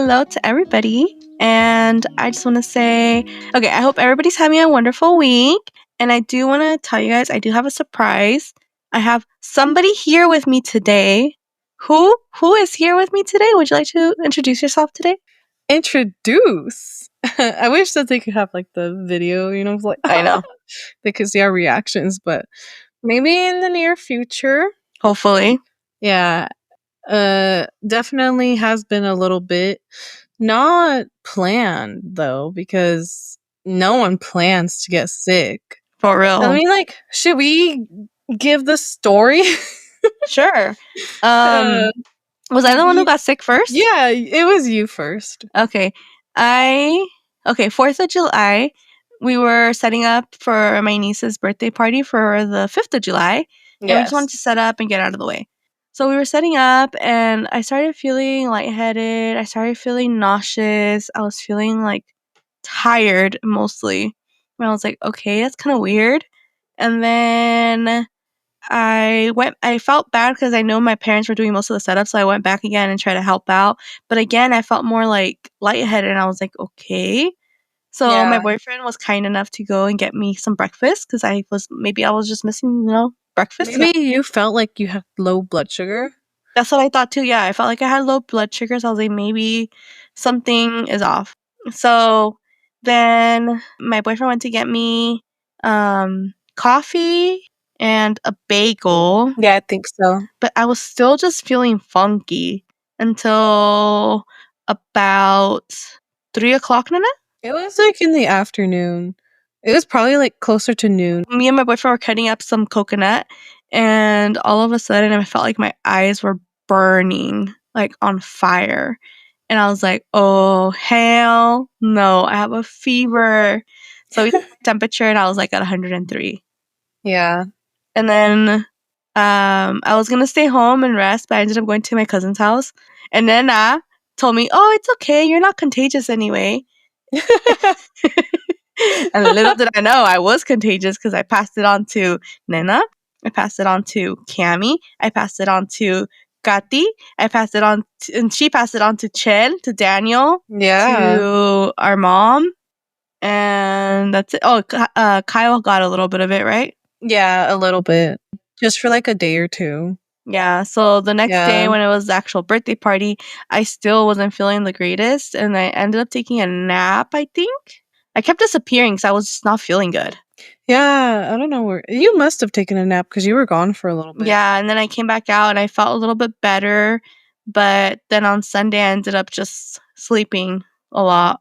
hello to everybody. And I just want to say, okay, I hope everybody's having a wonderful week. And I do want to tell you guys, I do have a surprise. I have somebody here with me today. Who is here with me today? Would you like to introduce yourself today? Introduce. I wish that they could have like the video, like I know. they could see our reactions, but maybe in the near future. Hopefully. Yeah. Definitely has been a little bit not planned though, because no one plans to get sick. For real. I mean, like, should we give the story? Sure. Was I the one who got sick first? Yeah, it was you first. Okay. 4th of July, we were setting up for my niece's birthday party for the 5th of July. And we just wanted to set up and get out of the way. So we were setting up and I started feeling lightheaded. I started feeling nauseous. I was feeling like tired mostly. And I was like, okay, that's kind of weird. And then I felt bad because I know my parents were doing most of the setup, so I went back again and tried to help out. But again, I felt more like lightheaded and I was like, okay. So my Yeah. boyfriend was kind enough to go and get me some breakfast because I was just missing, breakfast. Maybe you felt like you had low blood sugar. That's what I thought too. Yeah, I felt like I had low blood sugar, so I was like, maybe something is off. So then my boyfriend went to get me coffee and a bagel. Yeah, I think so. But I was still just feeling funky until about 3 o'clock, Nana. It was like in the afternoon. It was probably like closer to noon. Me and my boyfriend were cutting up some coconut, and all of a sudden I felt like my eyes were burning, like on fire. And I was like, oh, hell no, I have a fever. So we took the temperature, and I was like at 103. Yeah. And then I was going to stay home and rest, but I ended up going to my cousin's house. And Nana told me, oh, it's okay. You're not contagious anyway. And little did I know I was contagious because I passed it on to Nana. I passed it on to Cami. I passed it on to Kati. I passed it on and she passed it on to Chen, to Daniel, to our mom. And that's it. Oh, Kyle got a little bit of it, right? Yeah, a little bit. Just for like a day or two. Yeah, so the next day when it was the actual birthday party, I still wasn't feeling the greatest, and I ended up taking a nap, I think. I kept disappearing because I was just not feeling good. Yeah, I don't know where. You must have taken a nap because you were gone for a little bit. Yeah, and then I came back out and I felt a little bit better, but then on Sunday I ended up just sleeping a lot.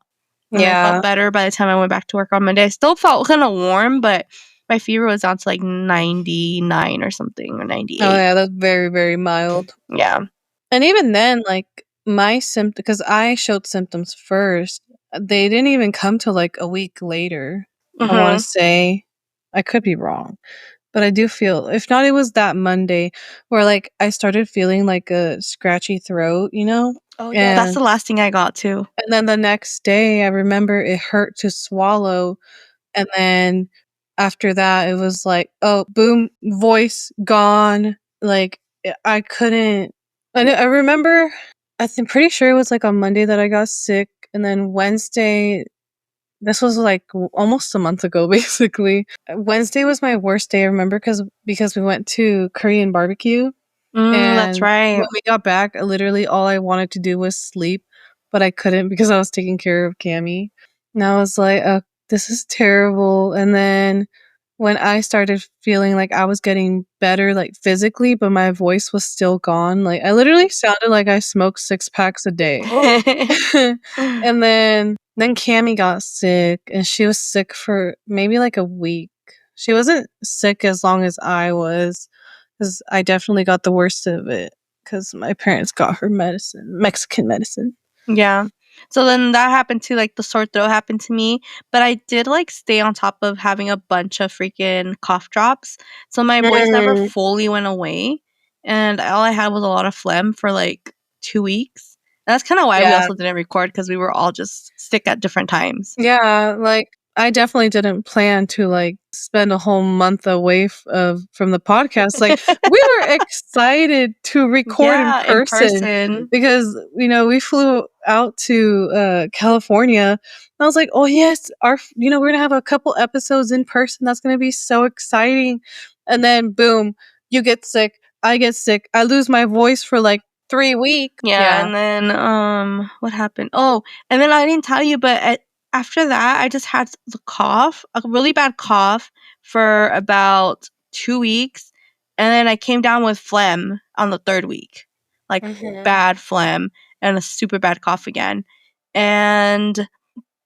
And I felt better by the time I went back to work on Monday. I still felt kind of warm, but my fever was down to like 99 or something, or 98. Oh, yeah, that's very, very mild. Yeah. And even then, like, my symptoms, because I showed symptoms first, they didn't even come till like a week later. I want to say. I could be wrong. But I do feel, if not, it was that Monday where like I started feeling like a scratchy throat, Oh, yeah. That's the last thing I got too. And then the next day, I remember it hurt to swallow. And then after that, it was like, oh, boom, voice gone. Like, I couldn't. I remember, I'm pretty sure it was like on Monday that I got sick. And then Wednesday, this was like almost a month ago, basically. Wednesday was my worst day, I remember, because we went to Korean barbecue. That's right. When we got back, literally all I wanted to do was sleep, but I couldn't because I was taking care of Cammy. And I was like, oh, this is terrible. And then when I started feeling like I was getting better, like physically, but my voice was still gone, like I literally sounded like I smoked 6 packs a day. And then Cammy got sick, and she was sick for maybe like a week. She wasn't sick as long as I was, because I definitely got the worst of it because my parents got her medicine, Mexican medicine. Yeah. So then that happened too, like the sore throat happened to me, but I did like stay on top of having a bunch of freaking cough drops. So my voice never fully went away, and all I had was a lot of phlegm for like 2 weeks. And that's kind of why we also didn't record, because we were all just sick at different times. Yeah, like I definitely didn't plan to like spend a whole month away from the podcast. Like, we were excited to record in Yeah, in person person. because, we flew out to California. I was like, oh yes, we're gonna have a couple episodes in person. That's gonna be so exciting. And then boom, you get sick, I get sick, I lose my voice for like 3 weeks. Yeah, and then what happened? Oh, and then I didn't tell you, but after that, I just had the cough, a really bad cough for about 2 weeks, and then I came down with phlegm on the 3rd week. Like bad phlegm and a super bad cough again. And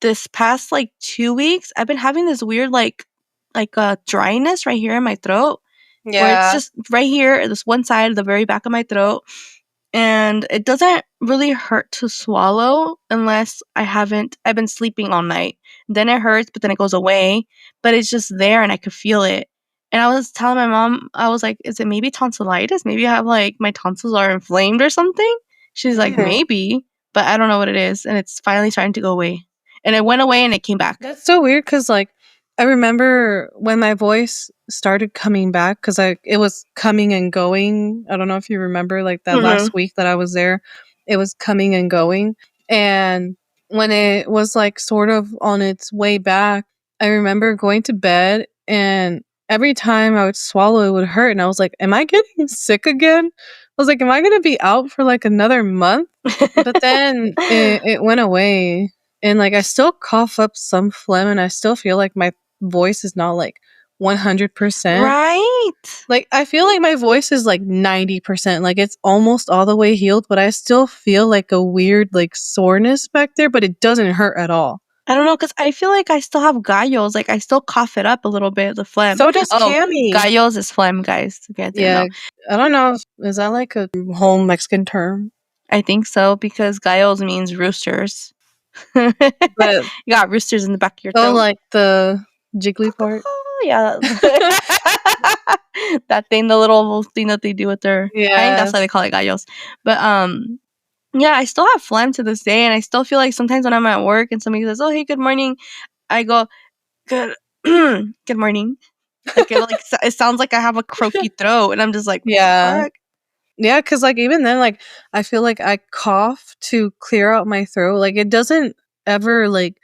this past like 2 weeks, I've been having this weird like a dryness right here in my throat where it's just right here, this one side of the very back of my throat. And it doesn't really hurt to swallow unless I've been sleeping all night. Then it hurts, but then it goes away. But it's just there and I could feel it. And I was telling my mom, I was like, is it maybe tonsillitis? Maybe I have like my tonsils are inflamed or something? She's like, maybe, but I don't know what it is. And it's finally starting to go away. And it went away and it came back. That's so weird because, like, I remember when my voice started coming back because it was coming and going. I don't know if you remember, like, that last week that I was there, it was coming and going. And when it was, like, sort of on its way back, I remember going to bed and every time I would swallow, it would hurt. And I was like, am I getting sick again? I was like, am I going to be out for, like, another month? But then it went away. And, like, I still cough up some phlegm, and I still feel like my voice is not, like, 100%. Right? Like, I feel like my voice is, like, 90%. Like, it's almost all the way healed, but I still feel, like, a weird, like, soreness back there, but it doesn't hurt at all. I don't know, because I feel like I still have gallos. Like, I still cough it up a little bit, the phlegm. So does Cammy. Gallos is phlegm, guys. If you guys didn't know. I don't know. Is that, like, a whole Mexican term? I think so, because gallos means roosters. But you got roosters in the back of your throat. Oh, like the jiggly part? Yeah. That thing, the little thing that they do with their... I think that's why they call it gallos. But, yeah, I still have phlegm to this day, and I still feel like sometimes when I'm at work and somebody says, oh, hey, good morning, I go, good morning. Like, it sounds like I have a croaky throat, and I'm just like, yeah. fuck? Yeah, because, like, even then, like, I feel like I cough to clear out my throat. Like, it doesn't ever, like,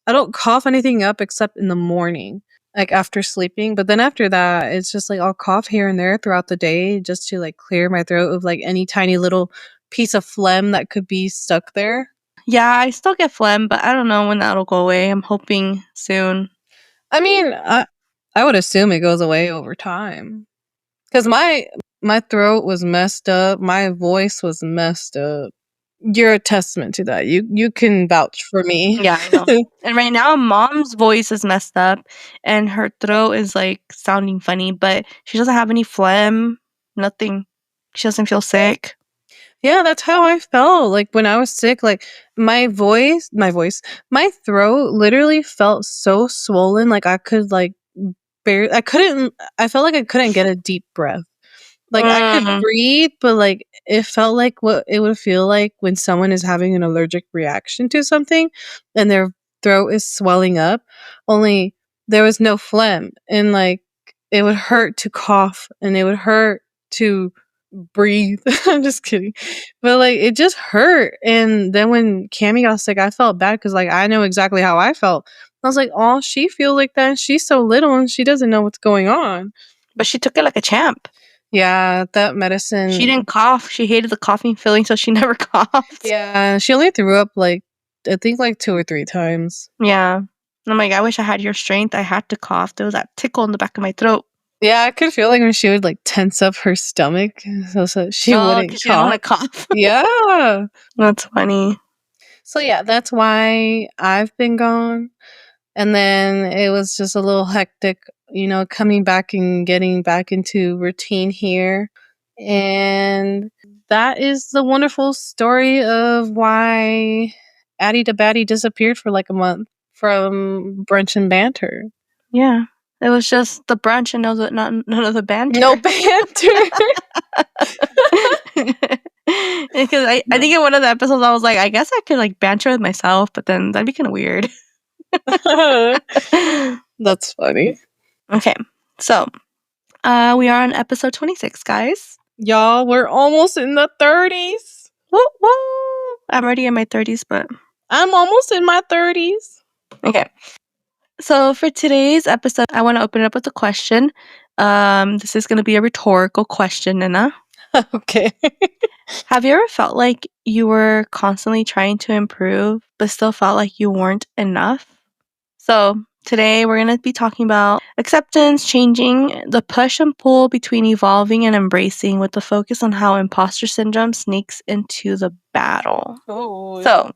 I don't cough anything up except in the morning, like, after sleeping. But then after that, it's just, like, I'll cough here and there throughout the day just to, like, clear my throat of, like, any tiny little piece of phlegm that could be stuck there. Yeah, I still get phlegm, but I don't know when that'll go away. I'm hoping soon. I mean, I would assume it goes away over time. Because my throat was messed up. My voice was messed up. You're a testament to that. You can vouch for me. Yeah, I know. And right now, Mom's voice is messed up, and her throat is, like, sounding funny, but she doesn't have any phlegm, nothing. She doesn't feel sick. Yeah, that's how I felt. Like, when I was sick, like, my throat literally felt so swollen. Like, I could, like, I felt like I couldn't get a deep breath. Like, I could breathe, but, like, it felt like what it would feel like when someone is having an allergic reaction to something and their throat is swelling up, only there was no phlegm. And, like, it would hurt to cough and it would hurt to breathe. I'm just kidding. But, like, it just hurt. And then when Cammy got sick, I felt bad because, like, I know exactly how I felt. I was like, oh, she feels like that. She's so little and she doesn't know what's going on. But she took it like a champ. Yeah, that medicine. She didn't cough. She hated the coughing feeling, so she never coughed. Yeah, she only threw up, like, I think, like, 2 or 3 times. Yeah. I'm like, I wish I had your strength. I had to cough. There was that tickle in the back of my throat. Yeah, I could feel like when she would, like, tense up her stomach so she wouldn't cough. She didn't want to cough. Yeah. That's funny. So, yeah, that's why I've been gone. And then it was just a little hectic, coming back and getting back into routine here. And that is the wonderful story of why Addie the Baddie disappeared for like a month from brunch and banter. Yeah. It was just the brunch and none of the banter. No banter. Because I think in one of the episodes I was like, I guess I could like banter with myself, but then that'd be kind of weird. That's funny. Okay, so we are on episode 26, guys. Y'all, we're almost in the 30s. Woo woo! I'm already in my 30s, but I'm almost in my 30s. Okay. So for today's episode, I want to open it up with a question. This is going to be a rhetorical question, Nina. Okay. Have you ever felt like you were constantly trying to improve, but still felt like you weren't enough? So today we're going to be talking about acceptance, changing, the push and pull between evolving and embracing, with the focus on how imposter syndrome sneaks into the battle. Oh. So,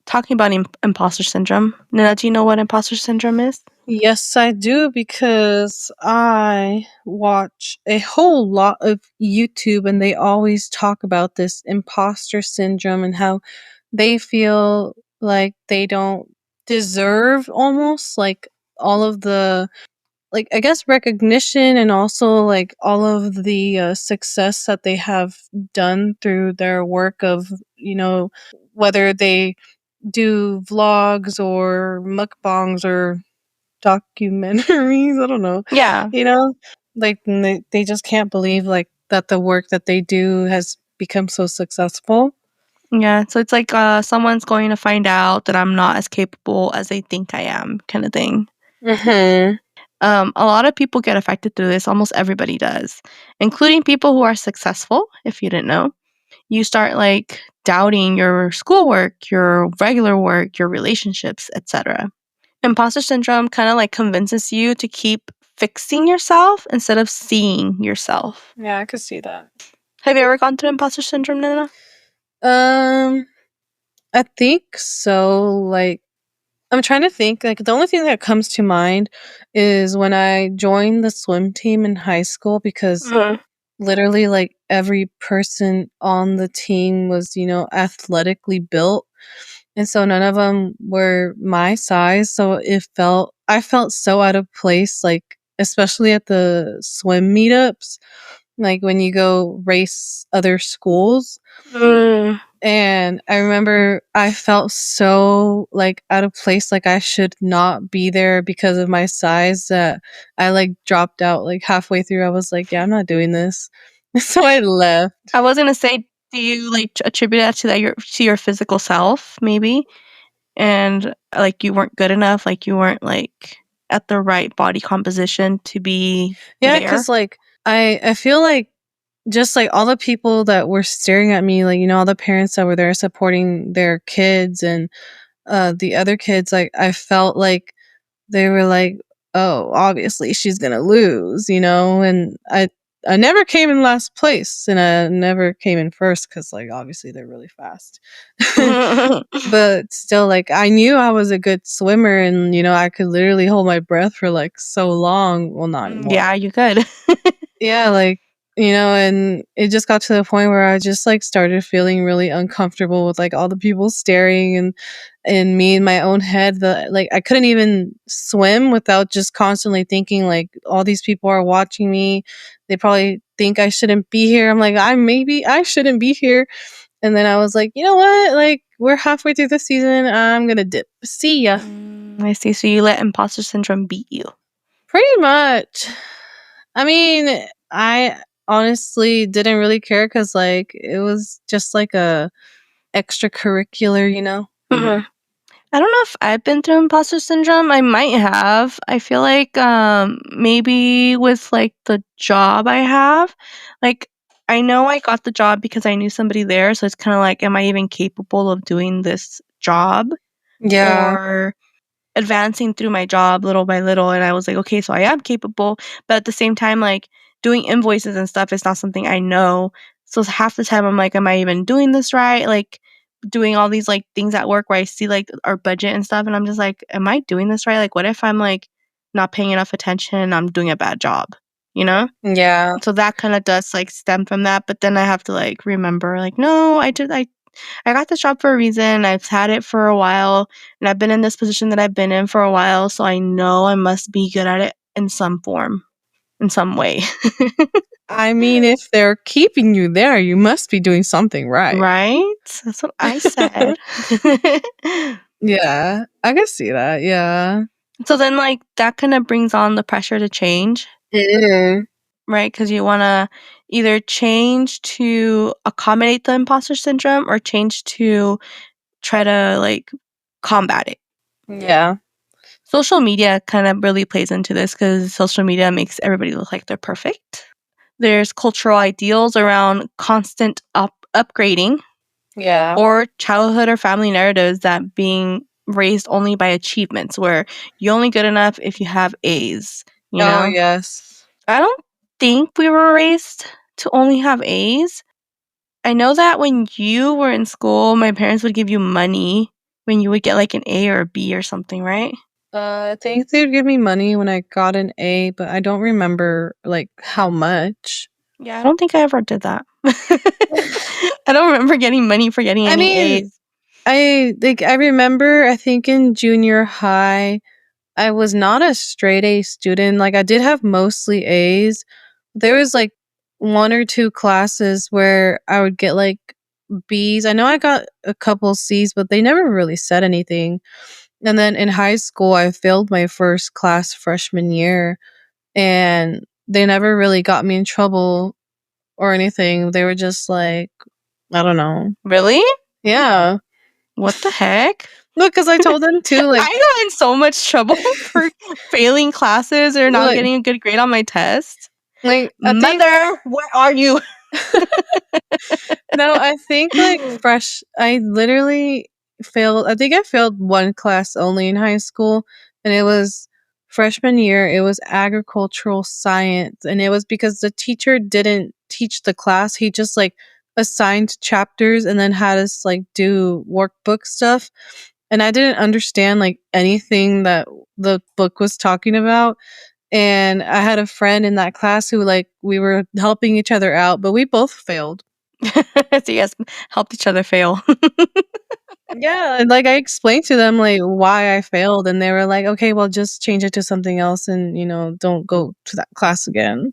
talking about imposter syndrome, Nina, do you know what imposter syndrome is? Yes, I do, because I watch a whole lot of YouTube and they always talk about this imposter syndrome and how they feel like they don't deserve almost like all of the, like, I guess, recognition, and also like all of the success that they have done through their work of, whether they do vlogs or mukbangs or documentaries. I don't know. Yeah. Like, they just can't believe like that the work that they do has become so successful. Yeah, so it's like someone's going to find out that I'm not as capable as they think I am, kind of thing. Mm-hmm. A lot of people get affected through this. Almost everybody does, including people who are successful. If you didn't know, you start like doubting your schoolwork, your regular work, your relationships, etc. Imposter syndrome kind of like convinces you to keep fixing yourself instead of seeing yourself. Yeah, I could see that. Have you ever gone through imposter syndrome, Nana? I think so. Like, I'm trying to think. Like, the only thing that comes to mind is when I joined the swim team in high school, because literally, like, every person on the team was, athletically built. And so none of them were my size. So I felt so out of place, like, especially at the swim meetups, like when you go race other schools. And I remember I felt so like out of place, like I should not be there because of my size, that I like dropped out like halfway through. I was like, yeah, I'm not doing this. So I left. I was gonna say, do you like attribute that to your physical self, maybe, and like you weren't good enough, like you weren't like at the right body composition to be Yeah, there? because like I feel like just like all the people that were staring at me, like, all the parents that were there supporting their kids, and the other kids, like, I felt like they were like, oh, obviously she's gonna lose, and I never came in last place, and I never came in first, because like obviously they're really fast. But still, like, I knew I was a good swimmer, and I could literally hold my breath for like so long. Well, not anymore. Yeah, you could. Yeah, like, and it just got to the point where I just like started feeling really uncomfortable with like all the people staring, and me in my own head, that like I couldn't even swim without just constantly thinking like all these people are watching me. They probably think I shouldn't be here. I'm like, maybe I shouldn't be here. And then I was like, you know what? Like, we're halfway through the season. I'm gonna dip. See ya. I see. So you let imposter syndrome beat you. Pretty much. I mean, I honestly didn't really care, because like it was just like a extracurricular. I don't know if I've been through imposter syndrome. I might have. I feel like maybe with like the job I have, like I know I got the job because I knew somebody there, so it's kind of like, am I even capable of doing this job Yeah. or advancing through my job little by little? And I was like, okay, so I am capable, but at the same time, like doing invoices and stuff is not something I know. So half the time I'm like, am I even doing this right? Like doing all these like things at work where I see like our budget and stuff, and I'm just like, am I doing this right? Like what if I'm like not paying enough attention and I'm doing a bad job, you know? Yeah. So that kind of does like stem from that, but then I have to like remember like, no, I got this job for a reason. I've had it for a while, and I've been in this position that I've been in for a while, so I know I must be good at it in some form, in some way. I mean, if they're keeping you there, you must be doing something right. Right? That's what I said. Yeah, I can see that. Yeah. So then, like, that kinda brings on the pressure to change, Mhm. right? Because you wanna either change to accommodate the imposter syndrome or change to try to, like, combat it. Yeah. Social media kind of really plays into this because social media makes everybody look like they're perfect. There's cultural ideals around constant upgrading Yeah. or childhood or family narratives that being raised only by achievements where you're only good enough if you have A's, you Oh, know? yes. I don't think we were raised to only have A's. I know that when you were in school, my parents would give you money when you would get like an A or a B or something, right? I think they'd give me money when I got an A, but I don't remember, like, how much. Yeah, I don't think I ever did that. I don't remember getting money for getting I any mean, A's. I remember, I think in junior high, I was not a straight A student, like, I did have mostly A's. There was, like, 1 or 2 classes where I would get, like, B's. I know I got a couple C's, but they never really said anything. And then in high school, I failed my first class freshman year, and they never really got me in trouble or anything. They were just like, I don't know. Really? Yeah. What the heck? Look, cause I told them too, like I got in so much trouble for failing classes or not like getting a good grade on my test. I think Mother, where are you? no, I think, like, I literally failed I think I failed 1 class only in high school, and it was freshman year, it was agricultural science, and it was because the teacher didn't teach the class, he just, like, assigned chapters and then had us, like, do workbook stuff, and I didn't understand, like, anything that the book was talking about, and I had a friend in that class who, like, we were helping each other out, but we both failed. So you guys helped each other fail. Yeah, and, like, I explained to them, like, why I failed, and they were like, "Okay, well, just change it to something else and, don't go to that class again."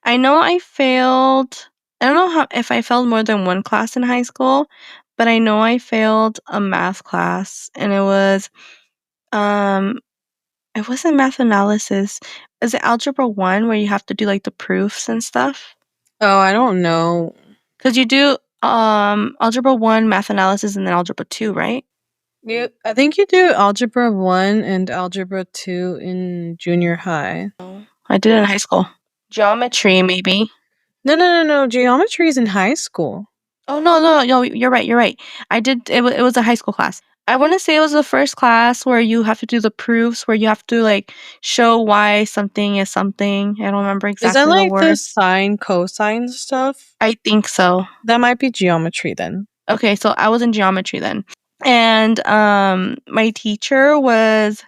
I know I failed. I don't know how if I failed more than one class in high school, but I know I failed a math class, and um it wasn't math analysis. Is it algebra 1 where you have to do, like, the proofs and stuff? Oh, I don't know. Because you do, algebra 1, math analysis, and then algebra 2, right? I think you do algebra 1 and algebra 2 in junior high. I did it in high school. Geometry, maybe. No, no, no, no, geometry is in high school. Oh, no, you're right, you're right. I did it was a high school class. I wanna say it was the first class where you have to do the proofs, where you have to, like, show why something is something. I don't remember Is that, exactly the like, the words. sine, cosine stuff? I think so. That might be geometry then. Okay, so I was in geometry then. And, my teacher was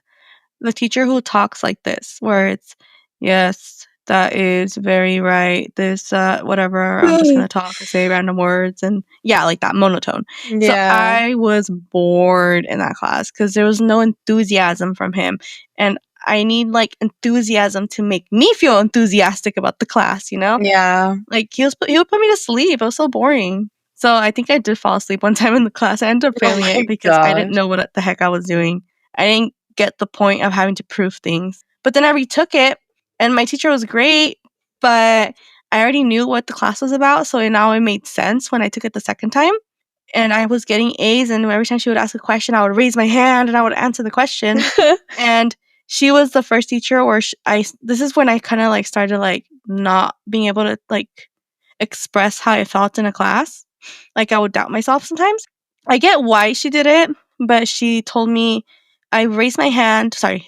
the teacher who talks like this, where it's, "Yes, that is very right. This, whatever, I'm just gonna talk and say random words," and yeah, like that monotone. So Yeah. I was bored in that class because there was no enthusiasm from him, and I need, like, enthusiasm to make me feel enthusiastic about the class, you know? Yeah. Like, he would put me to sleep, it was so boring. So, I think I did fall asleep one time in the class, I ended up Oh failing my it because I didn't gosh. know what the heck I was doing. I didn't get the point of having to prove things. But then I retook it, and my teacher was great, but I already knew what the class was about, so now it made sense when I took it the second time, and I was getting A's, and every time she would ask a question, I would raise my hand, and I would answer the question, and she was the first teacher where this is when I kinda, like, started, like, not being able to, like, express how I felt in a class. Like, I would doubt myself sometimes. I get why she did it, but she told me I raised my hand sorry,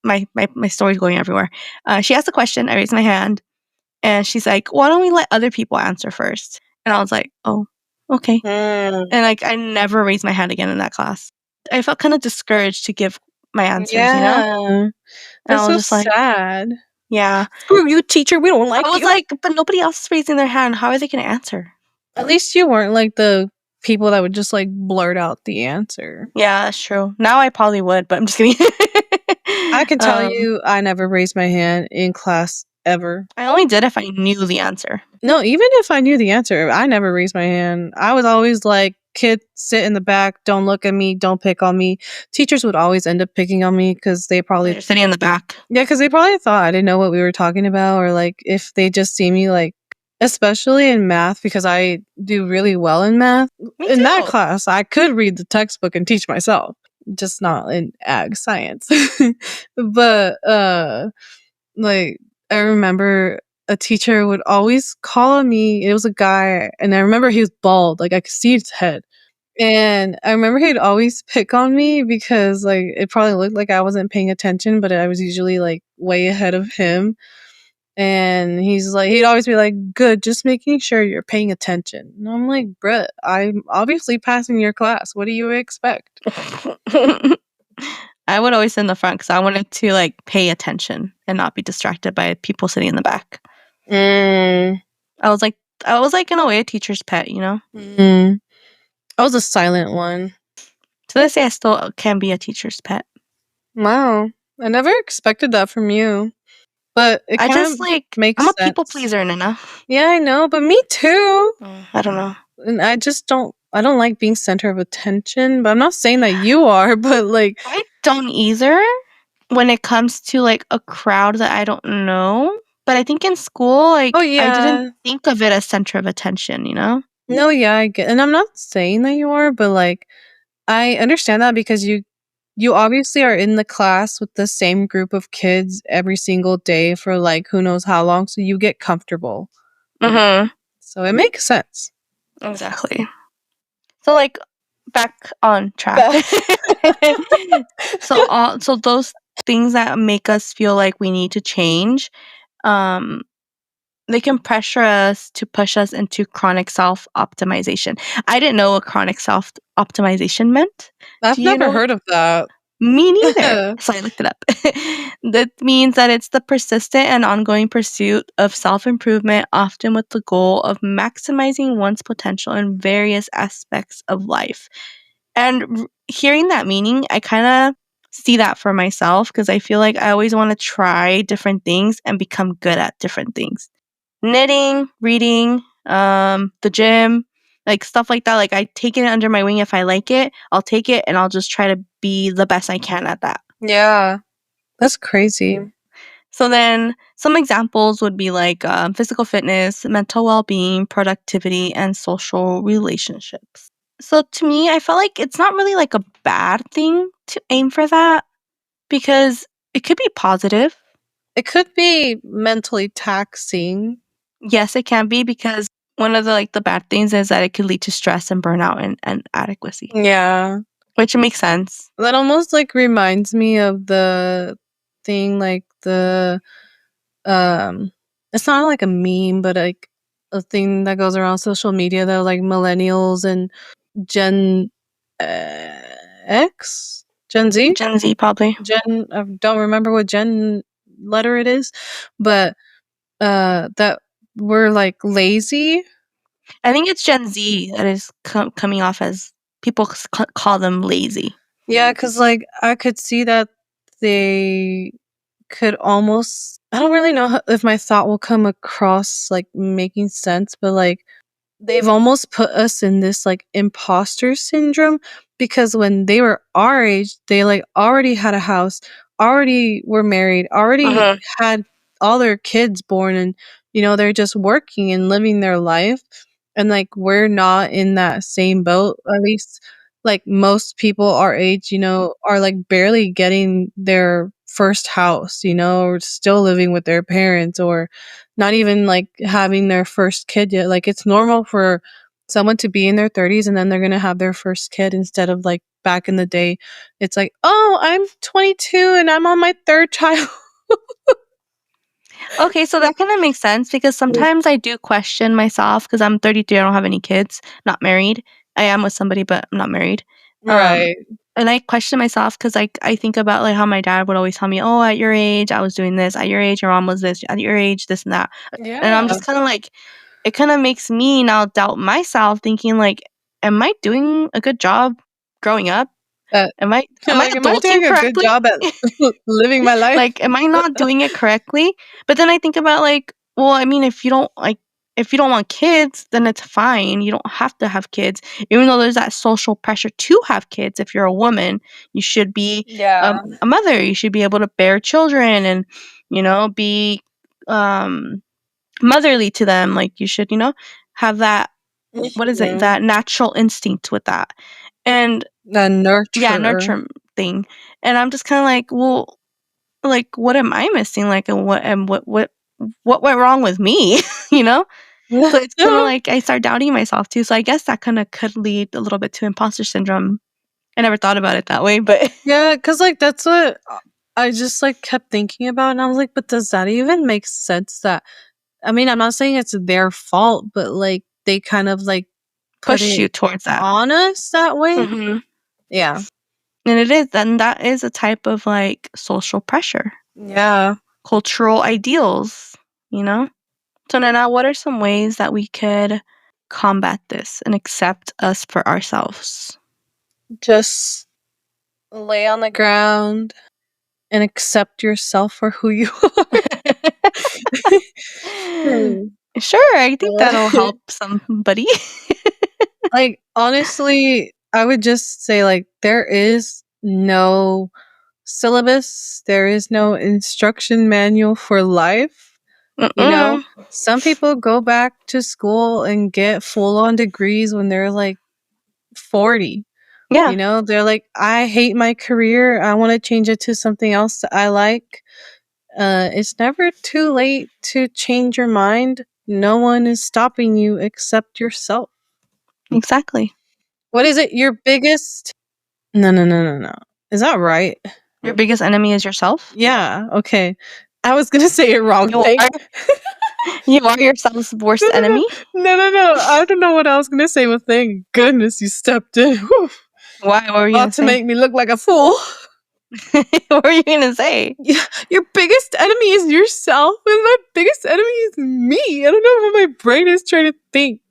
my story's going everywhere. She asked a question, I raised my hand, and she's like, "Why don't we let other people answer first?" And I was like, "Oh, okay." Mm. And, like, I never raised my hand again in that class. I felt kinda discouraged to give my answers, you know? Yeah. And I That's was so just like, sad. "Yeah." Screw you, teacher, we don't I like was you. like, "But nobody else is raising their hand. How are they gonna answer?" At least you weren't like the people that would just, like, blurt out the answer. Yeah, that's true. Now I probably would, but I'm just kidding. I can tell Um, you I never raised my hand in class ever. I only did if I knew the answer. No, even if I knew the answer, I never raised my hand. I was always like, kid, sit in the back, don't look at me, don't pick on me. Teachers would always end up picking on me because they probably You're sitting in the back. Yeah, because they probably thought I didn't know what we were talking about, or like if they just see me like, especially in math, because I do really well in math. Me In that too. class, I could read the textbook and teach myself, just not in ag science. But like I remember a teacher would always call on me. It was a guy, and I remember he was bald, like I could see his head. And I remember he'd always pick on me because, like, it probably looked like I wasn't paying attention, but I was usually, like, way ahead of him. And he'd always be like, "Good, just making sure you're paying attention." And I'm like, "Bruh, I'm obviously passing your class. What do you expect?" I would always sit in the front because I wanted to like pay attention and not be distracted by people sitting in the back. Mm. I was like in a way a teacher's pet, you know? Mm. I was a silent one. To this day, I still can be a teacher's pet. Wow. I never expected that from you. But it I kind just of like makes I'm a sense. people pleaser, Nina. Yeah, I know, but me too. I don't know. And I don't like being center of attention, but I'm not saying that you are, but like I don't either when it comes to like a crowd that I don't know. But I think in school, oh like I didn't yeah. think of it as center of attention, you know? No, yeah, I get, and I'm not saying that you are, but like I understand that because you obviously are in the class with the same group of kids every single day for like who knows how long, so you get comfortable. Mm-hmm. So it makes sense. Exactly. So like back on track. So those things that make us feel like we need to change, um, they can pressure us to push us into chronic self-optimization. I didn't know what chronic self-optimization meant. I've Do you never know? heard of that. Me neither. So I looked it up. That means that it's the persistent and ongoing pursuit of self-improvement, often with the goal of maximizing one's potential in various aspects of life. And hearing that meaning, I kind of see that for myself because I feel like I always want to try different things and become good at different things. Knitting, reading, the gym, like stuff like that. Like I take it under my wing if I like it, I'll take it and I'll just try to be the best I can at that. Yeah. That's crazy. So then some examples would be like physical fitness, mental well-being, productivity, and social relationships. So to me, I felt like it's not really like a bad thing to aim for that because it could be positive. It could be mentally taxing. Yes, it can be because one of the bad things is that it could lead to stress and burnout and inadequacy, Yeah. which makes sense. That almost like reminds me of the thing like the it's not like a meme, but like a thing that goes around social media that like millennials and Gen X, Gen Z, Gen Z probably. I don't remember what Gen letter it is, but that we're like lazy. I think it's Gen Z that is coming off as people call them lazy. Yeah, because like I could see that they could almost. I don't really know if my thought will come across like making sense, but like they've almost put us in this like imposter syndrome because when they were our age, they like already had a house, already were married, already Mhm. had all their kids born, and they're just working and living their life. And like we're not in that same boat, at least like most people our age, are like barely getting their first house, or still living with their parents, or not even like having their first kid yet. Like it's normal for someone to be in their 30s and then they're going to have their first kid instead of like back in the day. It's like, "Oh, I'm 22 and I'm on my third child." Okay, so that kind of makes sense because sometimes I do question myself because I'm 33, I don't have any kids, not married. I am with somebody, but I'm not married. Um, Right. and I question myself because like I think about like how my dad would always tell me, "Oh, at your age, I was doing this. At your age, your mom was this. At your age, this and that." And I'm Yeah. just kind of like, it kind of makes me now doubt myself, thinking like, "Am I doing a good job growing up? Uh, Am I like, am I adulting doing a good correctly?" job at living my life? Like, am I not doing it correctly? But then I think about like, well, I mean, if you don't like if you don't want kids, then it's fine. You don't have to have kids. Even though there's that social pressure to have kids, if you're a woman, you should be Yeah. a mother. You should be able to bear children and, be motherly to them. Like, you should, have that, what is it? Mhm. That natural instinct with that. And The yeah, nurturer. nurture thing. And I'm just kind of like, well, like, what am I missing? Like, and what went wrong with me? you know? So it's kinda like I start doubting myself too, so I guess that kinda could lead a little bit to imposter syndrome. I never thought about it that way, but Yeah, because like, that's what I just, like, kept thinking about, and I was like, "But does that even make sense that" I mean, I'm not saying it's their fault, but, like, they kind of, like, put push it you towards that. on us that way? Mhm. Yeah. And it is, and that is a type of, like, social pressure, Yeah. cultural ideals, you know? So now what are some ways that we could combat this and accept us for ourselves? Just lay on the ground and accept yourself for who you are. Hmm. Sure, I think that'll help somebody. Like, honestly, I would just say, like, there is no syllabus, there is no instruction manual for life, you know? Mm-mm. Some people go back to school and get full-on degrees when they're, like, 40, Yeah, you know? They're like, "I hate my career, I wanna change it to something else that I like." It's never too late to change your mind. No one is stopping you except yourself. exactly. What is it? Your biggest No, no, no, no, no. Is that right? Your biggest enemy is yourself? Yeah, okay. I was gonna say it wrong, You thank are you are yourself's No, worst no, no. enemy? No, no, no. I don't know what I was gonna say, but thank goodness you stepped in. Whew. Why? What were you About gonna to say? make me look like a fool. What were you gonna say? Yeah, your biggest enemy is yourself, and my biggest enemy is me. I don't know what my brain is trying to think.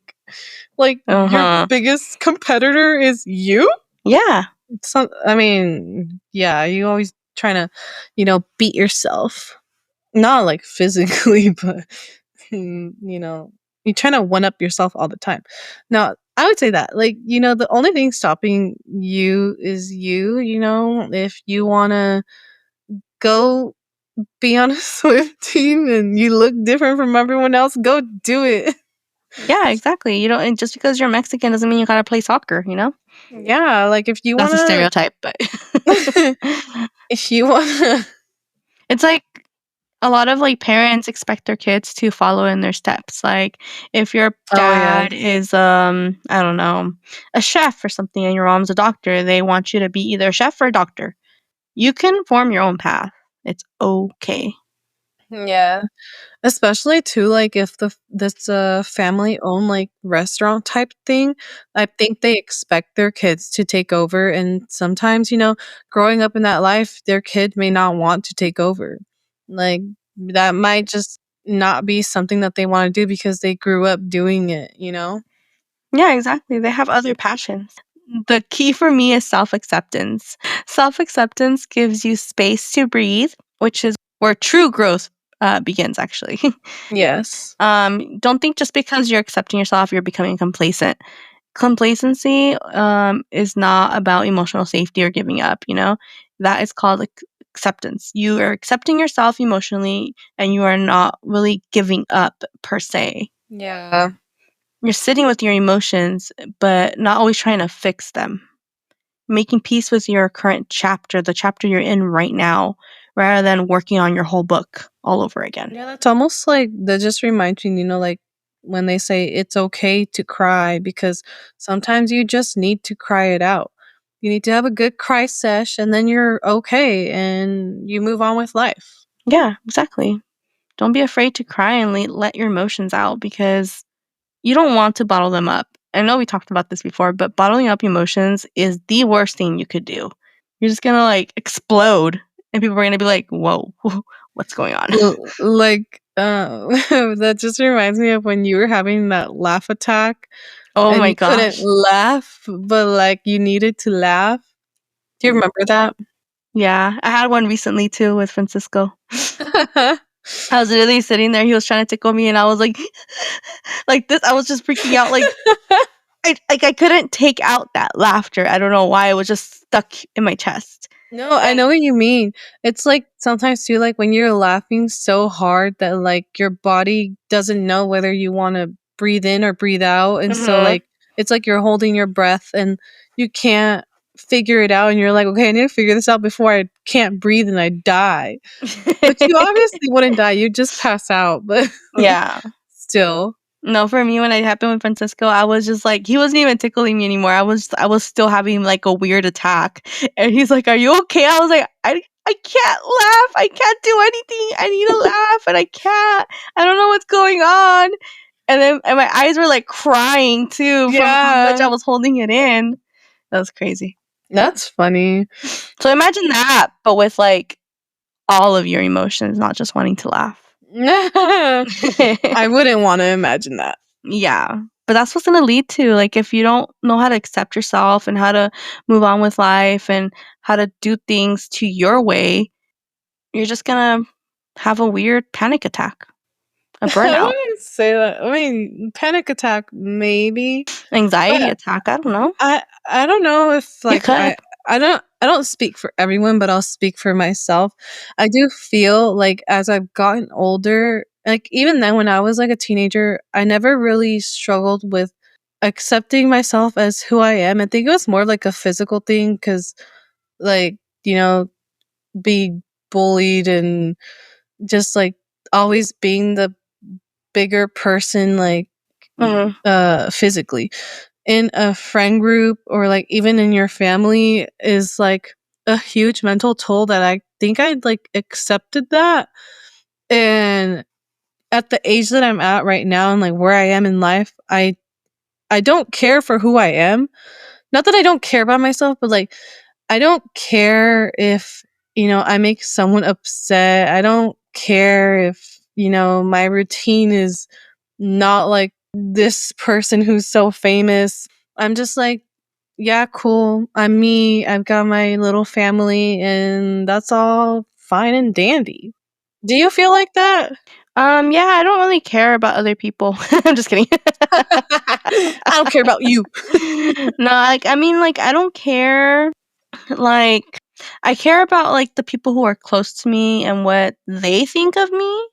Like, your Uh-huh. biggest competitor is you? Yeah, Some I mean, yeah, you always trying to, beat yourself. Not like physically, but you're trying to one up yourself all the time. Now, I would say that, like, the only thing stopping you is you, if you want to go be on a swim team and you look different from everyone else, go do it. yeah, exactly. You don't and just because you're Mexican doesn't mean you gotta play soccer, you know? Yeah, like if you That's a want stereotype, but to if you want to it's like a lot of, like, parents expect their kids to follow in their steps, like, if your Oh, dad yes. is, I don't know, a chef or something and your mom's a doctor, they want you to be either a chef or a doctor. You can form your own path. It's okay. Yeah. Especially too, like, if this a family-owned, like, restaurant type thing, I think they expect their kids to take over, and sometimes, growing up in that life, their kid may not want to take over. Like, that might just not be something that they wanna do because they grew up doing it, you know? Yeah, exactly. They have other passions. The key for me is self-acceptance. Self-acceptance gives you space to breathe, which is where true growth, begins, actually. Yes. Don't think just because you're accepting yourself, you're becoming complacent. Complacency, is not about emotional safety or giving up, you know? That is called acceptance. You are accepting yourself emotionally, and you are not really giving up per se. Yeah. You're sitting with your emotions, but not always trying to fix them. Making peace with your current chapter, the chapter you're in right now, rather than working on your whole book all over again. Yeah, that's almost like that just reminds me, like when they say it's okay to cry because sometimes you just need to cry it out. You need to have a good cry sesh and then you're okay and you move on with life. Yeah, exactly. Don't be afraid to cry and let your emotions out because you don't want to bottle them up. I know we talked about this before, but bottling up emotions is the worst thing you could do. You're just gonna like explode, and people are gonna be like, "Whoa, what's going on?" Like that just reminds me of when you were having that laugh attack Oh and my you couldn't gosh. laugh, but like you needed to laugh. Do you remember that? Yeah, I had one recently too with Francisco. I was literally sitting there. He was trying to tickle me, and I was like, like this. I was just freaking out. Like I couldn't take out that laughter. I don't know why. It was just stuck in my chest. No, I know what you mean. It's like sometimes too, like when you're laughing so hard that like your body doesn't know whether you want to breathe in or breathe out. And so Mhm. like it's like you're holding your breath and you can't figure it out. And you're like, okay, I need to figure this out before I can't breathe and I die. But you obviously wouldn't die. You just pass out. But Yeah. still. No, for me, when it happened with Francisco, I was just like, he wasn't even tickling me anymore. I was still having like a weird attack, and he's like, "Are you okay?" I was like, I can't laugh. I can't do anything. I need to laugh, and I can't. I don't know what's going on." And my eyes were like crying too from how much I Yeah. was holding it in. That was crazy. That's funny. So imagine that, but with like all of your emotions, not just wanting to laugh. I wouldn't want to imagine that. Yeah. But that's what's gonna lead to, like, if you don't know how to accept yourself and how to move on with life and how to do things to your way, you're just gonna have a weird panic attack, a I burnout, wouldn't say that. I mean, panic attack maybe, anxiety but attack, I don't know. I don't know if You like could. I don't speak for everyone, but I'll speak for myself. I do feel like as I've gotten older, like even then when I was like a teenager, I never really struggled with accepting myself as who I am. I think it was more like a physical thing because like, you know, being bullied and just like always being the bigger person like Mhm. physically in a friend group or like even in your family is like a huge mental toll that I think I'd like accepted that. And at the age that I'm at right now and like where I am in life, I don't care for who I am. Not that I don't care about myself, but like I don't care if, you know, I make someone upset. I don't care if, you know, my routine is not like this person who's so famous. I'm just like, yeah, cool. I'm me. I've got my little family, and that's all fine and dandy. Do you feel like that? Yeah, I don't really care about other people. I'm just kidding. I don't care about you. No, like, I mean, like, I don't care. Like, I care about, like, the people who are close to me and what they think of me,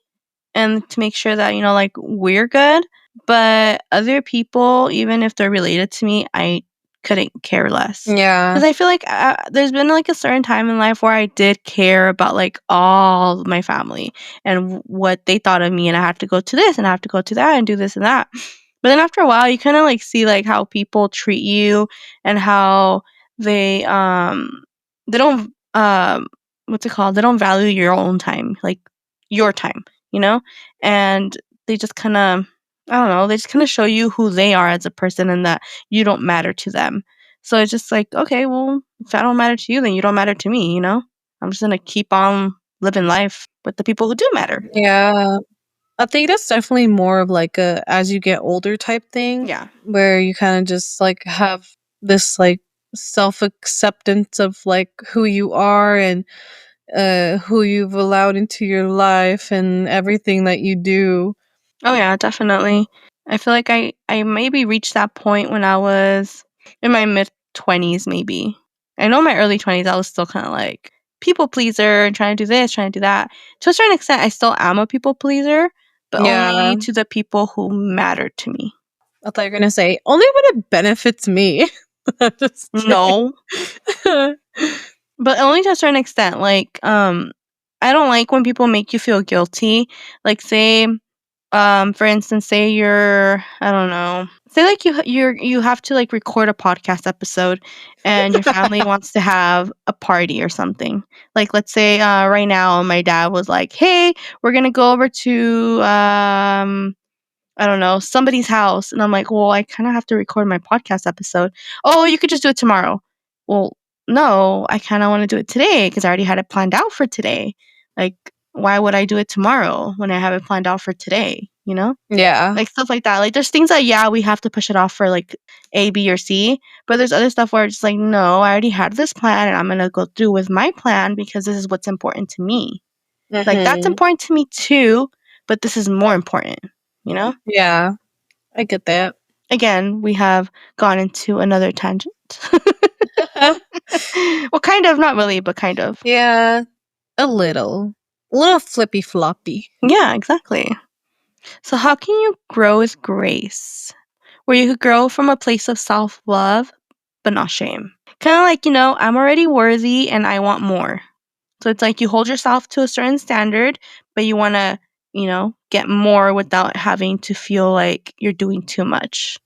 and to make sure that, like, we're good. But other people, even if they're related to me, I couldn't care less. Yeah. Because I feel like there's been like a certain time in life where I did care about like all of my family and what they thought of me, and I have to go to this and I have to go to that and do this and that. But then after a while, you kind of like see like how people treat you and how they they don't what's it called? They don't value your own time, like your time, you know? And they just kind of, I don't know, they just kind of show you who they are as a person and that you don't matter to them. So it's just like, okay, well, if I don't matter to you, then you don't matter to me, you know? I'm just gonna keep on living life with the people who do matter. Yeah. I think that's definitely more of like a as you get older type thing Yeah. where you kind of just like have this like self acceptance of like who you are and who you've allowed into your life and everything that you do. Oh yeah, definitely. I feel like I maybe reached that point when I was in my mid 20s maybe. I know in my early 20s I was still kind of like people pleaser and trying to do this, trying to do that. To a certain extent I still am a people pleaser, but Yeah. only to the people who matter to me. I thought you were gonna say only when it benefits me. Just kidding. No, but only to a certain extent. Like I don't like when people make you feel guilty. Like say for instance, say you're, I don't know, say like you have to like record a podcast episode and your family wants to have a party or something. Like let's say right now my dad was like, "Hey, we're going to go over to I don't know, somebody's house." And I'm like, "Well, I kind of have to record my podcast episode." "Oh, you could just do it tomorrow." Well, no, I kind of want to do it today because I already had it planned out for today. Like, why would I do it tomorrow when I have it planned out for today, you know? Yeah. Like, stuff like that. Like, there's things that, yeah, we have to push it off for, like, A, B, or C, but there's other stuff where it's like, "No, I already had this plan, and I'm gonna go through with my plan because this is what's important to me." Like, that's Mhm. important to me too, but this is more important, you know? Yeah, I get that. Again, we have gone into another tangent. Well, kind of, not really, but kind of. Yeah, a little. A little flippy floppy. Yeah, exactly. So, how can you grow with grace? Where you could grow from a place of self love, but not shame. Kind of like, I'm already worthy and I want more. So, it's like you hold yourself to a certain standard, but you want to, get more without having to feel like you're doing too much,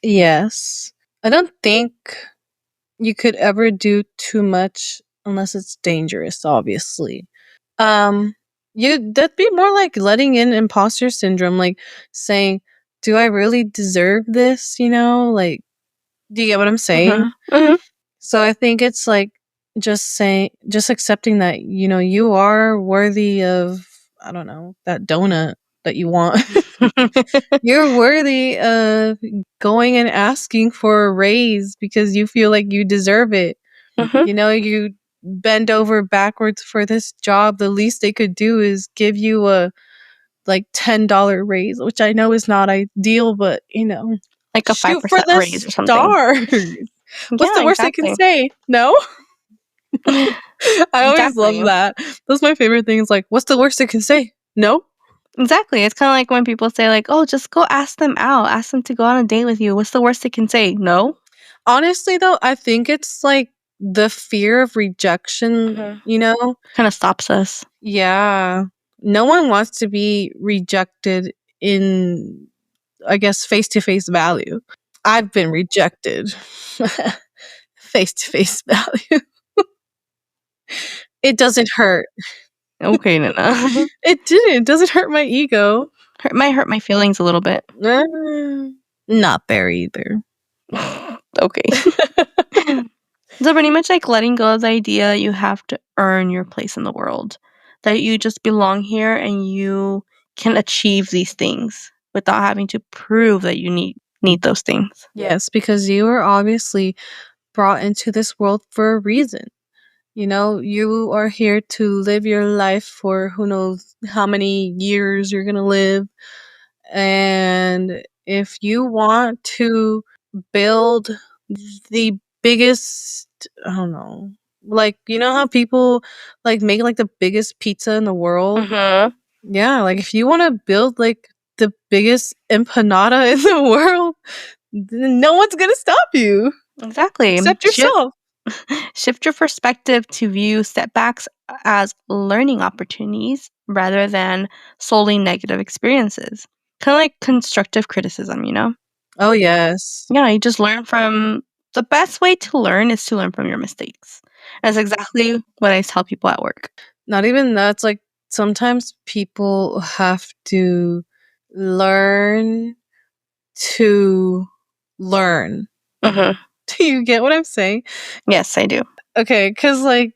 Yes. I don't think you could ever do too much unless it's dangerous, obviously. Um, that'd be more like letting in imposter syndrome, like saying, "Do I really deserve this?" Like, do you get what I'm saying? Mm-hmm. Mm-hmm. So I think it's like just accepting that you are worthy of, I don't know, that donut that you want. You're worthy of going and asking for a raise because you feel like you deserve it. Mm-hmm. You bend over backwards for this job. The least they could do is give you a like $10 raise, which I know is not ideal, but Like a shoot for 5% the raise or something. stars. What's Yeah, the worst they can exactly. say? No? I always love Exactly. that. That's my favorite thing is like, what's the worst they can say? No? Exactly. It's kind of like when people say, like, oh, just go ask them out. Ask them to go on a date with you. What's the worst they can say? No? Honestly, though, I think it's like the fear of rejection, Mm-hmm. you know? Kind of stops us. Yeah. No one wants to be rejected in, I guess, face to face value. I've been rejected. Face to face value. It doesn't hurt. Okay, Nana. It didn't. It doesn't hurt my ego. Might hurt my feelings a little bit. Not there either. Okay. So pretty much like letting go of the idea you have to earn your place in the world. That you just belong here and you can achieve these things without having to prove that you need those things. Yes, because you are obviously brought into this world for a reason. You are here to live your life for who knows how many years you're going to live. And if you want to build the biggest, I don't know, like, how people like make like the biggest pizza in the world? Mhm. Yeah, like if you want to build like the biggest empanada in the world, then no one's going to stop you Exactly. except yourself. Shift your perspective to view setbacks as learning opportunities rather than solely negative experiences. Kind of like constructive criticism. Oh, yes. Yeah, you just learn from the best way to learn is to learn from your mistakes. That's exactly what I tell people at work. Not even that. It's like sometimes people have to learn to learn. Mhm. Do you get what I'm saying? Yes, I do. Okay, because like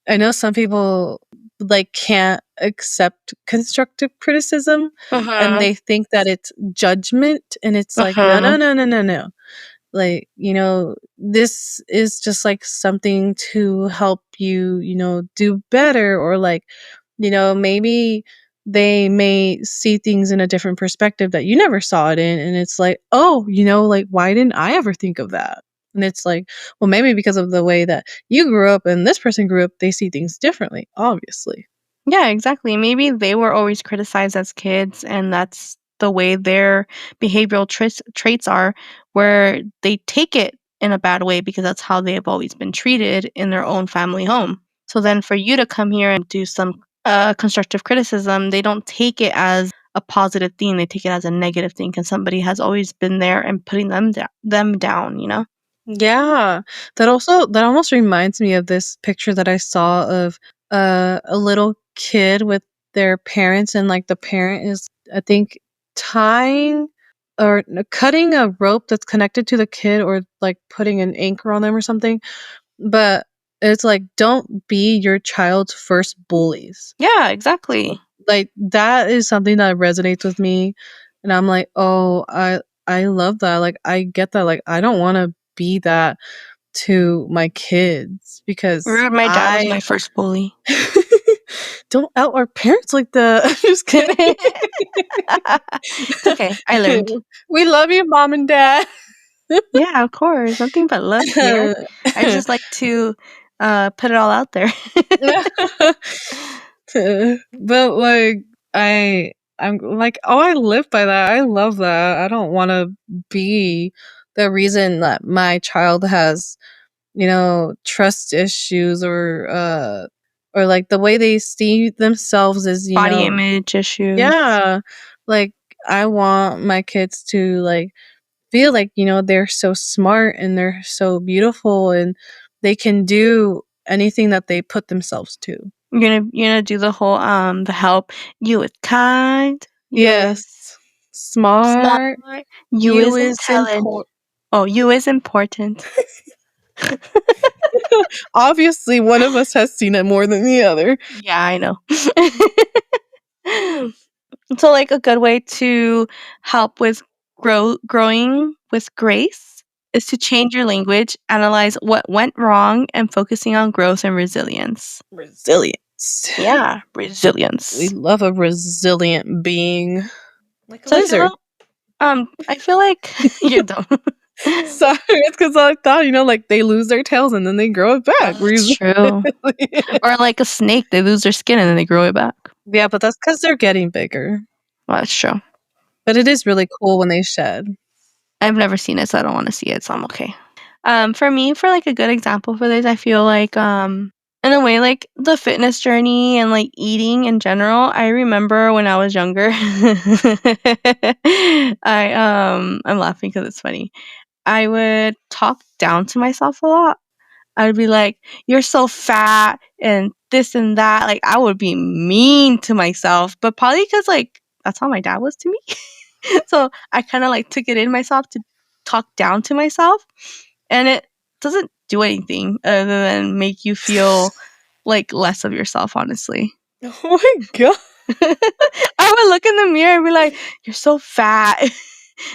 I know some people like can't accept constructive criticism and Mhm. they think that it's judgment, and it's like, no, no, Mhm. no, no, no, no. Like, this is just like something to help you, do better, or like, maybe they may see things in a different perspective that you never saw it in. And it's like, oh, like, why didn't I ever think of that? And it's like, well, maybe because of the way that you grew up and this person grew up, they see things differently, obviously. Yeah, exactly. Maybe they were always criticized as kids, and that's the way their behavioral traits are, where they take it in a bad way because that's how they have always been treated in their own family home. So then for you to come here and do some constructive criticism, they don't take it as a positive thing. They take it as a negative thing because somebody has always been there and putting them down. Yeah. That almost reminds me of this picture that I saw of a little kid with their parents, and like the parent is, I think, tying or cutting a rope that's connected to the kid, or like putting an anchor on them or something. But it's like, don't be your child's first bullies. Yeah, exactly. Like that is something that resonates with me, and I'm like, "Oh, I love that." Like I get that. Like I don't want to be that to my kids because My dad was my first bully. don't out our parents like that. I'm just kidding. It's okay. I learned. We love you, mom and dad. Yeah, of course. Nothing but love here. I just like to put it all out there. But like I'm like, oh, I live by that. I love that. I don't want to be the reason that my child has, trust issues or like the way they see themselves is, Body image issues. yeah, like I want my kids to like feel like, they're so smart and they're so beautiful and they can do anything that they put themselves to. You're gonna do the whole the help. You is kind. Yes. Smart. Smart. You You is is intelligent. important. Oh, you is important. Obviously, one of us has seen it more than the other. Yeah, I know. So, like, a good way to help with growing with grace is to change your language, analyze what went wrong, and focusing on growth and resilience. Resilience. Yeah, We resilience. love a resilient being. Like a So lizard. I feel like you're dumb. Sorry, it's because I thought, like they lose their tails and then they grow it back. Oh, that's true. Or like a snake, they lose their skin and then they grow it back. Yeah, but that's because they're getting bigger. Well, that's true. But it is really cool when they shed. I've never seen it, so I don't want to see it, so I'm okay. For me, for like a good example for this, I feel like in a way, like the fitness journey and like eating in general. I remember when I was younger, I'm laughing because it's funny. I would talk down to myself a lot. I would be like, "You're so fat," and this and that. Like I would be mean to myself, but probably because like that's how my dad was to me. So I kind of like took it in myself to talk down to myself, and it doesn't do anything other than make you feel like less of yourself, honestly. Oh my god. I would look in the mirror and be like, "You're so fat."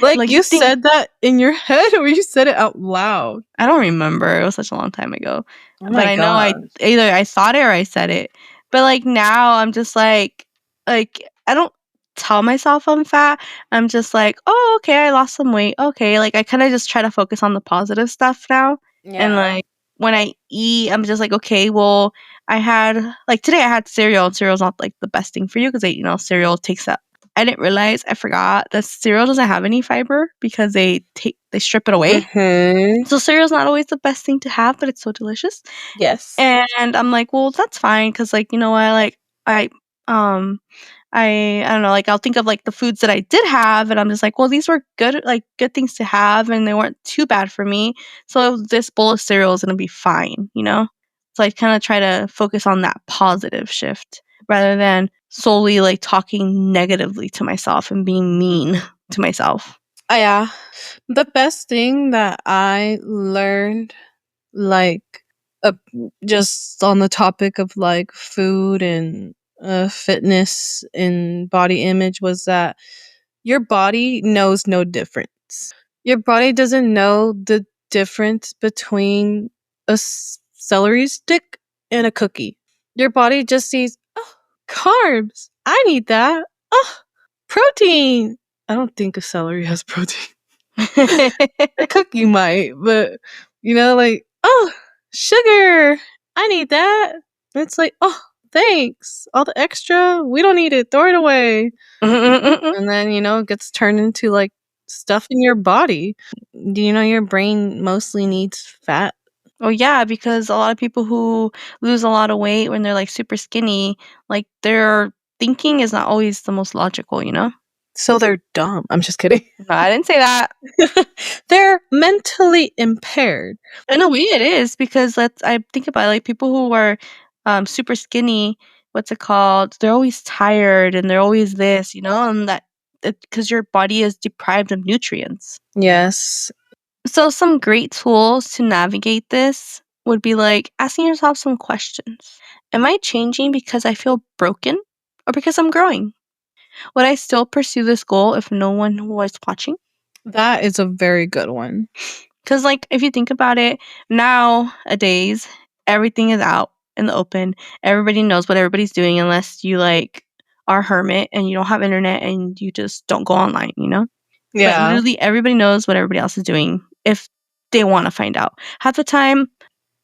Like Like you you think said that in your head or you said it out loud? I don't remember. It was such a long time ago. Oh But my I know I gosh. either I thought it or I said it. But like now I'm just like I don't tell myself I'm fat. I'm just like, "Oh, okay, I lost some weight. Okay." Like I kind of just try to focus on the positive stuff now. And Yeah. like when I eat, I'm just like, "Okay, well, I had like today I had cereal, and cereal's not like the best thing for you because cereal takes up I didn't realize, I forgot that cereal doesn't have any fiber because they strip it away. Mm-hmm. So cereal's not always the best thing to have, but it's so delicious. Yes. And I'm like, "Well, that's fine," because like, you know what, like, I, um, I don't know, like, I'll think of, like, the foods that I did have, and I'm just like, "Well, these were good like, good things to have, and they weren't too bad for me, so this bowl of cereal is gonna be fine," you know? So I kinda try to focus on that positive shift rather than solely, like, talking negatively to myself and being mean to myself. Yeah. The best thing that I learned, like, uh, just on the topic of like food and fitness and body image was that your body knows no difference. Your body doesn't know the difference between a celery stick and a cookie. Your body just sees, oh, carbs. I need that. Oh, protein. I don't think a celery has protein. A cookie might, but like, oh, sugar. I need that. It's like, oh, thanks. All the extra, we don't need it. Throw it away. And then, it gets turned into like stuff in your body. Do you know your brain mostly needs fat? Oh yeah, because a lot of people who lose a lot of weight when they're like super skinny, like their thinking is not always the most logical, you know? So they're dumb. I'm just kidding. No, I didn't say that. They're mentally impaired. In a way it is because I think about it, like people who are super skinny, what's it called? They're always tired and they're always this, you know, and that because your body is deprived of nutrients. Yes. So some great tools to navigate this would be like asking yourself some questions. Am I changing because I feel broken or because I'm growing? Would I still pursue this goal if no one was watching? That is a very good one. Because, like, if you think about it, nowadays, everything is out. in the open. Everybody knows what everybody's doing unless you, like, are a hermit and you don't have internet and you just don't go online, you know? But Yeah. literally everybody knows what everybody else is doing if they wanna find out. Half the time,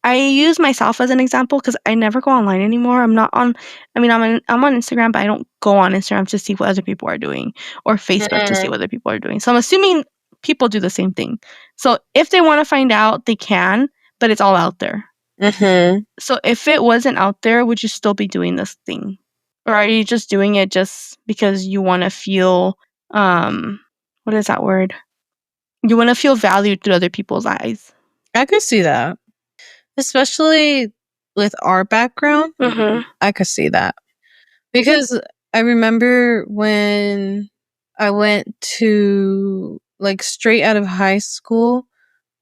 I use myself as an example because I never go online anymore. I'm not on I mean, I'm on Instagram, but I don't go on Instagram to see what other people are doing or Facebook to see Mhm. what other people are doing. So I'm assuming people do the same thing. So if they wanna find out, they can, but it's all out there. Mhm. So if it wasn't out there, would you still be doing this thing? Or are you just doing it just because you wanna feel, what is that word? You wanna feel valued through other people's eyes. I could see that. Especially with our background, Mhm. I could see that. Because I remember when I went to like straight out of high school,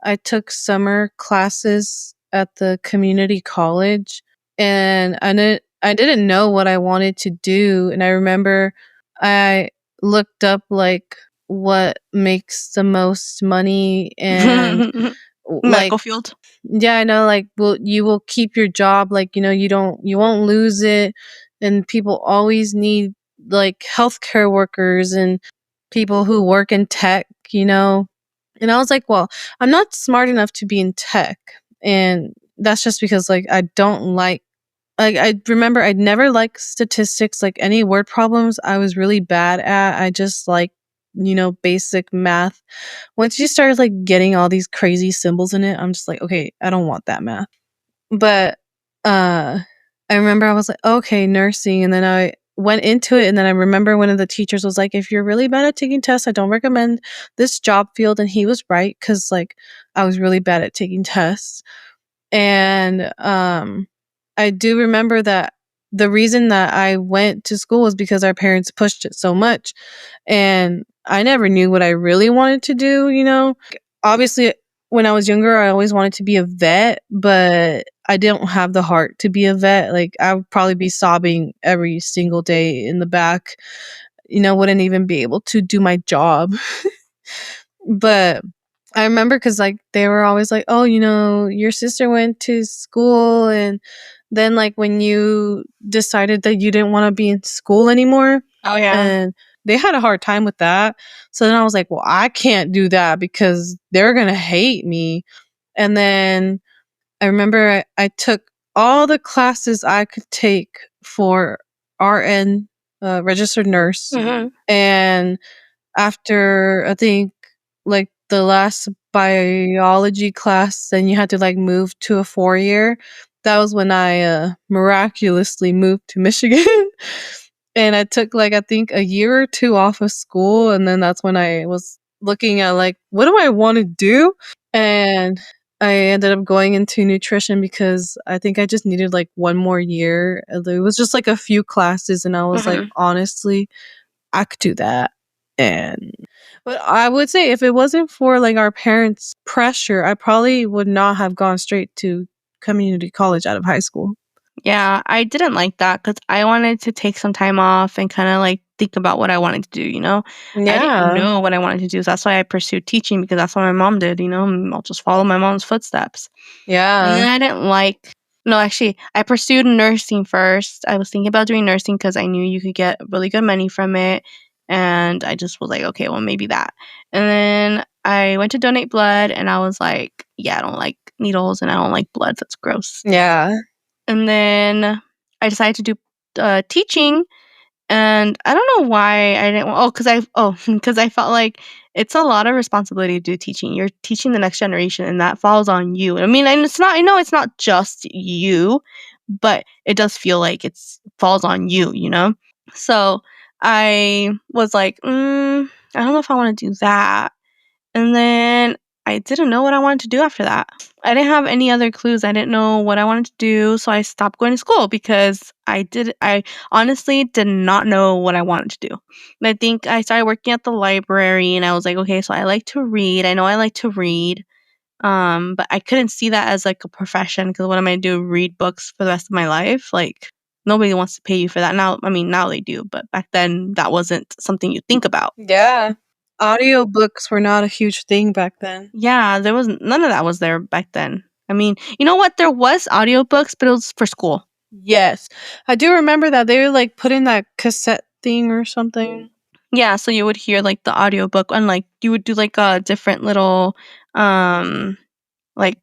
I took summer classes at the community college and I didn't know what I wanted to do, and I remember I looked up like what makes the most money and like Medical field. yeah, I know, like, you will keep your job, like, you won't lose it, and people always need, like, healthcare workers and people who work in tech, and I was like, "Well, I'm not smart enough to be in tech," and that's just because, like, I don't like, I remember I'd never liked statistics, like, any word problems I was really bad at, I just like, basic math. Once you started, like, getting all these crazy symbols in it, I'm just like, "Okay, I don't want that math." But, uh, I remember I was like, "Okay, nursing," and then I went into it, and then I remember one of the teachers was like, "If you're really bad at taking tests, I don't recommend this job field," and he was right because like, I was really bad at taking tests. And, I do remember that the reason that I went to school was because our parents pushed it so much, and I never knew what I really wanted to do. Obviously, when I was younger, I always wanted to be a vet, but I didn't have the heart to be a vet. Like, I would probably be sobbing every single day in the back, wouldn't even be able to do my job. But I remember because like, they were always like, "Oh, your sister went to school, and then, like, when you decided that you didn't wanna be in school anymore," Oh, yeah. and they had a hard time with that. So then I was like, "Well, I can't do that because they're gonna hate me." And then I remember I took all the classes I could take for RN, registered nurse, Mhm. and after I think like the last biology class, then you had to like move to a 4 year. That was when I miraculously moved to Michigan. And I took like I think a year or two off of school, and then that's when I was looking at like what do I want to do? And I ended up going into nutrition because I think I just needed like one more year. It was just like a few classes and I was like Mhm. honestly I could do that. And but I would say if it wasn't for like our parents' pressure, I probably would not have gone straight to community college out of high school. Yeah, I didn't like that because I wanted to take some time off and kinda, like, think about what I wanted to do, you know? I didn't Yeah. know what I wanted to do, so that's why I pursued teaching because that's what my mom did, I'll just follow my mom's footsteps. And Yeah. I didn't like no, actually, I pursued nursing first. I was thinking about doing nursing because I knew you could get really good money from it, and I just was like, "Okay, well, maybe that." And then I went to donate blood, and I was like, "Yeah, I don't like needles, and I don't like blood, that's gross." Yeah. And then I decided to do, teaching, and I don't know why I didn't because I felt like it's a lot of responsibility to do teaching. You're teaching the next generation, and that falls on you. I mean, and I know it's not just you, but it does feel like it's falls on you, you know? So, I was like, I don't know if I wanna do that." And then I didn't know what I wanted to do after that. I didn't have any other clues. I didn't know what I wanted to do, so I stopped going to school because I honestly did not know what I wanted to do. And I think I started working at the library and I was like, "Okay, so I like to read. I know I like to read." But I couldn't see that as like a profession because what am I gonna do? Read books for the rest of my life? Like nobody wants to pay you for that now. I mean, now they do, but back then that wasn't something you think about. Yeah. Audiobooks were not a huge thing back then. Yeah, there was none of that was there back then. I mean, you know what? There was audiobooks, but it was for school. Yes. I do remember that. They were, like, put in that cassette thing or something. Yeah, so you would hear, like, the audiobook and, like, you would do, like, different little, um, like,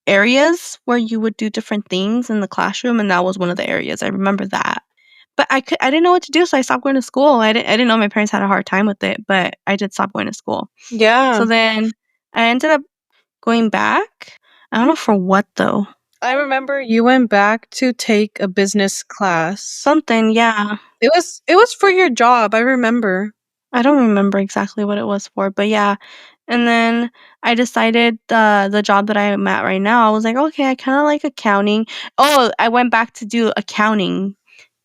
areas where you would do different things in the classroom, and that was one of the areas. I remember that. But I didn't know what to do, so I stopped going to school. I didn't know my parents had a hard time with it, but I did stop going to school. Yeah. So then I ended up going back. I don't know for what though. I remember you went back to take a business class. Something, yeah. It was for your job, I remember. I don't remember exactly what it was for, but yeah. And then I decided the job that I'm at right now, I was like, okay, I kind of like accounting. Oh, I went back to do accounting.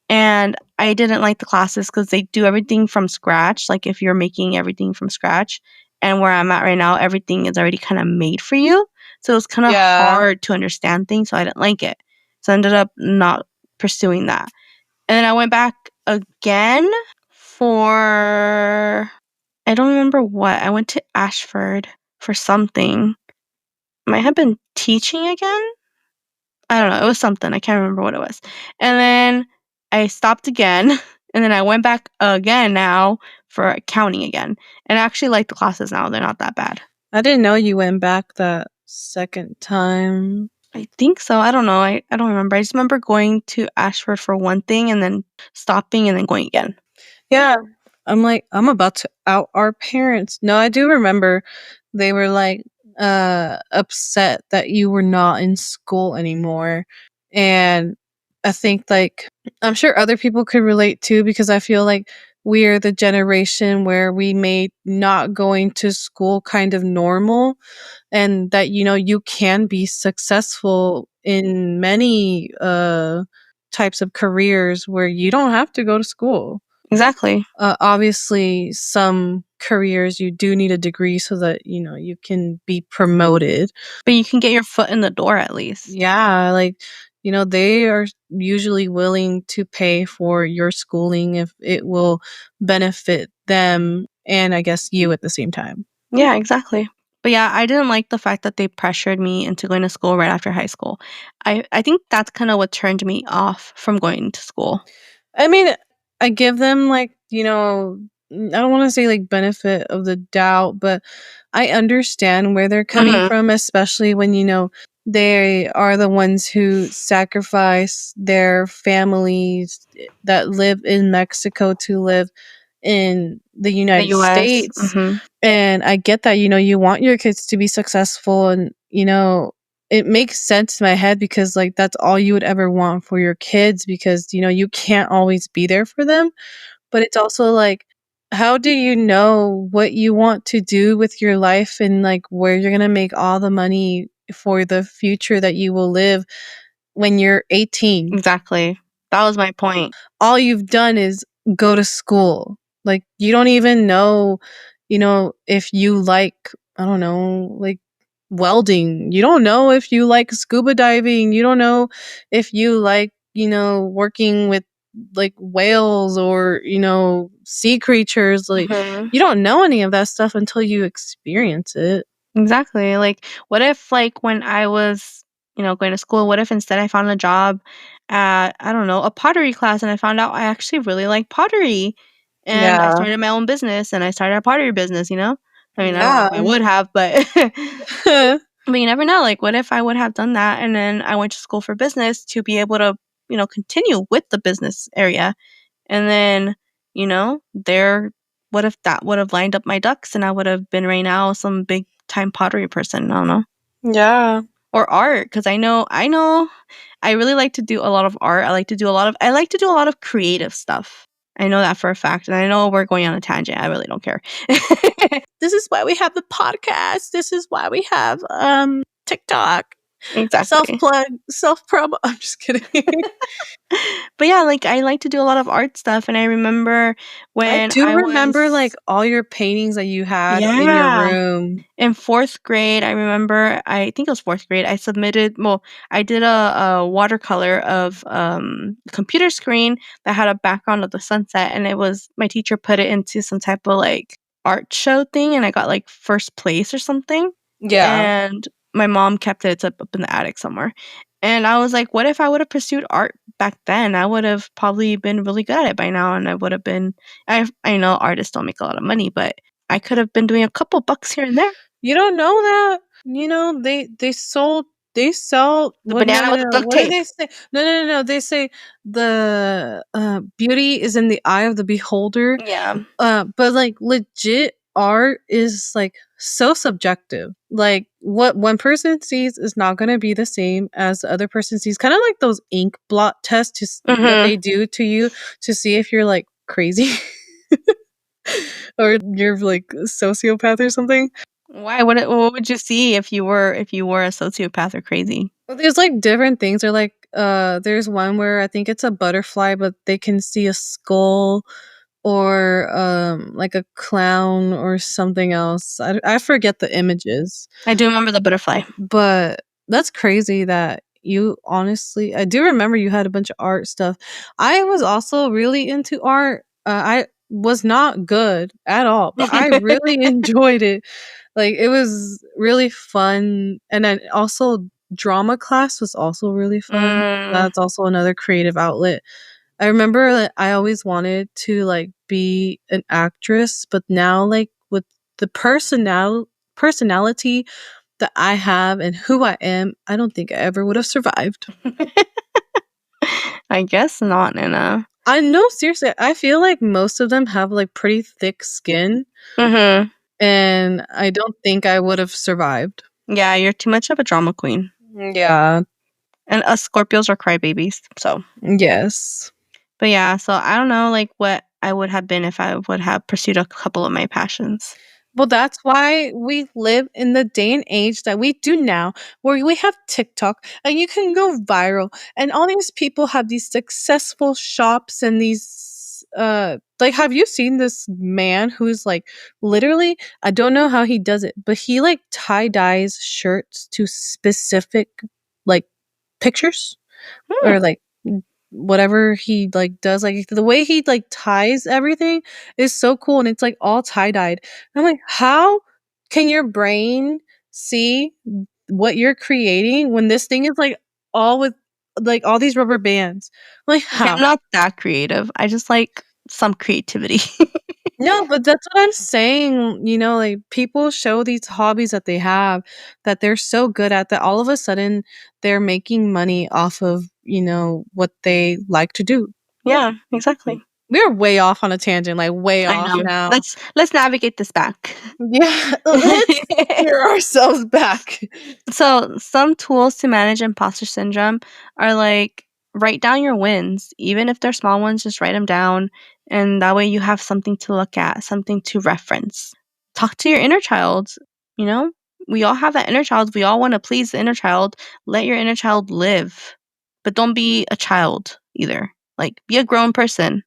And I didn't like the classes because they do everything from scratch, like, if you're making everything from scratch, and where I'm at right now, everything is already kinda made for you, so it's kinda Yeah. hard to understand things, so I didn't like it. So I ended up not pursuing that. And then I went back again for I don't remember what. I went to Ashford for something. Might have been teaching again? I don't know, it was something, I can't remember what it was. And then I stopped again, and then I went back again now for accounting again, and I actually like the classes now, they're not that bad. I didn't know you went back that second time. I think so, I don't know, I don't remember, I just remember going to Ashford for one thing and then stopping and then going again. Yeah. I'm like, I'm about to out our parents. No, I do remember they were like upset that you were not in school anymore. And I think like I'm sure other people could relate too because I feel like we're the generation where we made not going to school kind of normal and that you can be successful in many types of careers where you don't have to go to school. Exactly. Obviously, some careers you do need a degree so that you can be promoted. But you can get your foot in the door at least. Yeah, like they are usually willing to pay for your schooling if it will benefit them and I guess you at the same time. Yeah, exactly. But yeah, I didn't like the fact that they pressured me into going to school right after high school. I think that's kinda what turned me off from going to school. I mean, I give them like, I don't want to say like benefit of the doubt, but I understand where they're coming Mhm. from, especially when, they are the ones who sacrifice their families that live in Mexico to live in the The United US. States. Mhm. And I get that, you want your kids to be successful and, it makes sense in my head because like that's all you would ever want for your kids because you can't always be there for them, but it's also like how do you know what you want to do with your life and like where you're going to make all the money for the future that you will live when you're 18? Exactly. That was my point. All you've done is go to school. Like you don't even know, if you like, I don't know, like welding. You don't know if you like scuba diving. You don't know if you like, working with like whales or, sea creatures. Like Mhm. you don't know any of that stuff until you experience it. Exactly. Like, what if, like, when I was, going to school, what if instead I found a job at, I don't know, a pottery class and I found out I actually really like pottery and I Yeah. started my own business and I started a pottery business, you know? I mean, I don't know Yeah. if I would have, but but you never know. Like, what if I would have done that and then I went to school for business to be able to, continue with the business area and then, there what if that would have lined up my ducks and I would have been right now some big time pottery person, I don't know. Yeah. Or art, because I know I really like to do a lot of art. I like to do a lot of creative stuff. I know that for a fact, and I know we're going on a tangent. I really don't care. This is why we have the podcast. This is why we have TikTok. Self Exactly. plug, self promo. I'm just kidding. But yeah, like I like to do a lot of art stuff, and I remember I when do I remember like was all your paintings that you had in your yeah. room. In 4th grade, I remember I think it was 4th grade, I did a watercolor of, a computer screen that had a background of the sunset, and it was my teacher put it into some type of, like, art show thing, and I got, like, 1st place or something, Yeah. and my mom kept it. It's up in the attic somewhere. And I was like, what if I would have pursued art back then? I would have probably been really good at it by now, and I would have been. I know artists don't make a lot of money, but I could have been doing a couple bucks here and there. You don't know that. They sell The banana with the duct what do tape. they say? No. They say the beauty is in the eye of the beholder. Yeah. But like legit art is like so subjective. Like what one person sees is not going to be the same as the other person sees. Kind of like those ink blot tests that they do to you to see if you're like crazy or you're like a sociopath or something. Why? What would you see if you were a sociopath or crazy? Well, there's like different things. Or like there's one where I think it's a butterfly, but they can see a skull or like a clown or something else. I forget the images. I do remember the butterfly. But that's crazy that you honestly I do remember you had a bunch of art stuff. I was also really into art. I was not good at all, but I really enjoyed it. Like it was really fun. And then also drama class was also really fun. That's also another creative outlet. I remember that I always wanted to like be an actress, but now like with the personality that I have and who I am, I don't think I ever would have survived. I guess not, Nana. I know, seriously. I feel like most of them have like pretty thick skin, and I don't think I would have survived. Yeah, you're too much of a drama queen. Yeah. And us Scorpios are crybabies, so. Yes. But yeah, so I don't know, like, what I would have been if I would have pursued a couple of my passions. Well, that's why we live in the day and age that we do now, where we have TikTok and you can go viral, and all these people have these successful shops and these like have you seen this man who's like literally I don't know how he does it, but he like tie-dyes shirts to specific like pictures or like whatever he like does, like the way he like ties everything is so cool, and it's like all tie-dyed. I'm like, how can your brain see what you're creating when this thing is like all with like all these rubber bands? Like Okay, how? I'm not that creative. I just like some creativity. No, but that's what I'm saying. Like people show these hobbies that they have that they're so good at that all of a sudden they're making money off of, what they like to do. Yeah, exactly. We're way off on a tangent, like way I off know. now. Let's navigate this back. Yeah, let's steer ourselves back. So, some tools to manage imposter syndrome are like write down your wins, even if they're small ones, just write them down. And that way you have something to look at, something to reference. Talk to your inner child. You know, we all have that inner child. We all want to please the inner child. Let your inner child live, but don't be a child either. Like, be a grown person.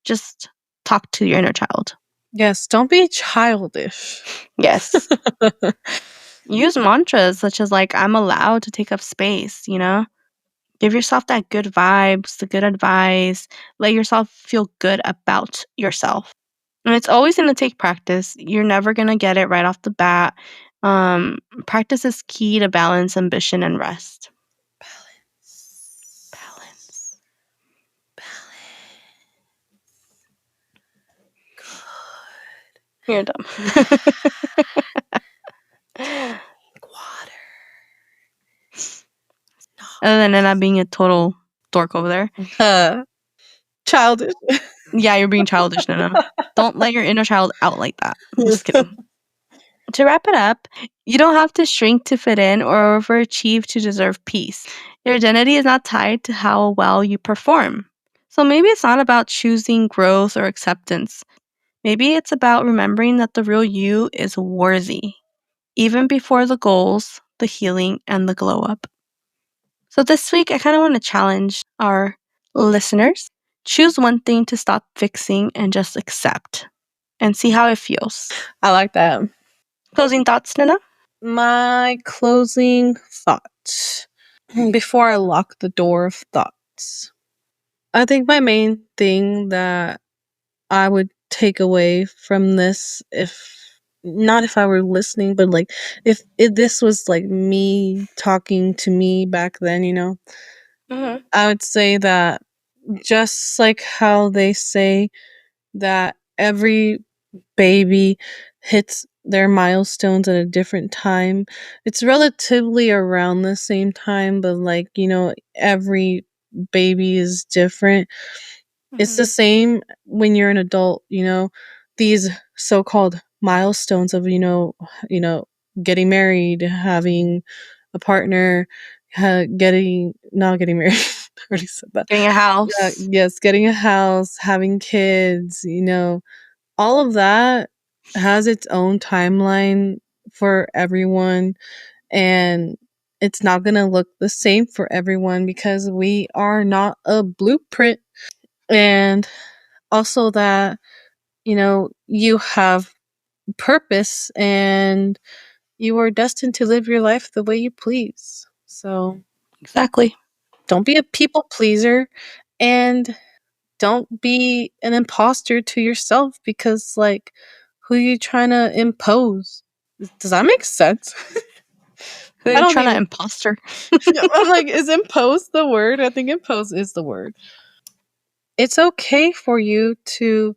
Just talk to your inner child. Yes, don't be childish. Yes. Use mantras such as like I'm allowed to take up space, Give yourself that good vibes, the good advice. Let yourself feel good about yourself. And it's always going to take practice. You're never going to get it right off the bat. Practice is key to balance, ambition, and rest. Balance. Good. You're dumb. Water. Other than not being a total dork over there. Childish. Yeah, you're being childish, Nana. Don't let your inner child out like that. I'm just kidding. To wrap it up, you don't have to shrink to fit in or overachieve to deserve peace. Your identity is not tied to how well you perform. So maybe it's not about choosing growth or acceptance. Maybe it's about remembering that the real you is worthy, even before the goals, the healing, and the glow up. So this week, I kind of want to challenge our listeners. Choose one thing to stop fixing and just accept and see how it feels. I like that. Closing thoughts, Nina? My closing thought before I lock the door of thoughts. I think my main thing that I would take away from this, if not if I were listening, but like if this was like me talking to me back then, I would say that just like how they say that every baby hits their milestones at a different time. It's relatively around the same time, but like, every baby is different. It's the same when you're an adult, these so-called milestones of, getting married, having a partner, getting not getting married. I already said that. Getting a house. Yes, getting a house, having kids, all of that has its own timeline for everyone, and it's not going to look the same for everyone because we are not a blueprint. And also that, you have purpose and you are destined to live your life the way you please. So Exactly. don't be a people pleaser, and don't be an imposter to yourself, because like, who you trying to impose? Does that make sense? Who are I you don't trying to even. imposter? I'm like, is impose the word? I think impose is the word. It's okay for you to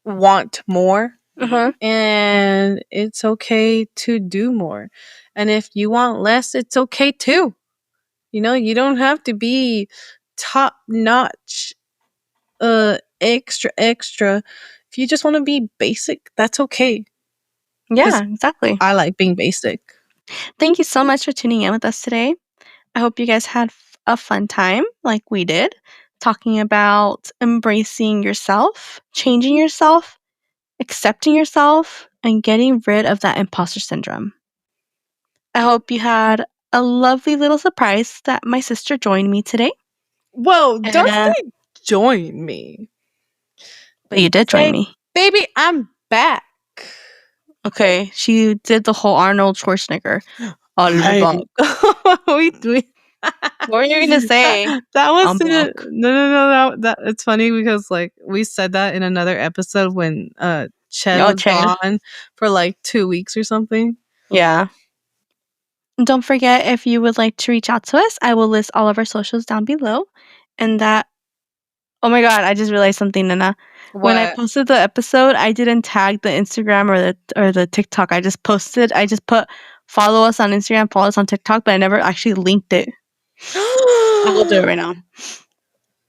want more, and it's okay to do more. And if you want less, it's okay too. You don't have to be top notch, extra extra. If you just want to be basic, that's okay. Yeah, exactly. I like being basic. Thank you so much for tuning in with us today. I hope you guys had a fun time like we did, talking about embracing yourself, changing yourself, accepting yourself, and getting rid of that imposter syndrome. I hope you had a lovely little surprise that my sister joined me today. Whoa, don't And say join me. but you did join Say, me. baby, I'm back. Okay, she did the whole Arnold Schwarzenegger. I'll be Hi. back. we What were you gonna say? that was I'm back. no, that it's funny because like we said that in another episode when Ched Oh, was Che. gone for like 2 weeks or something. Yeah. Don't forget, if you would like to reach out to us, I will list all of our socials down below. And that, oh my god, I just realized something, Nana. When I What? posted the episode, I didn't tag the Instagram or the TikTok. I just put follow us on Instagram, follow us on TikTok, but I never actually linked it. I will do it right now.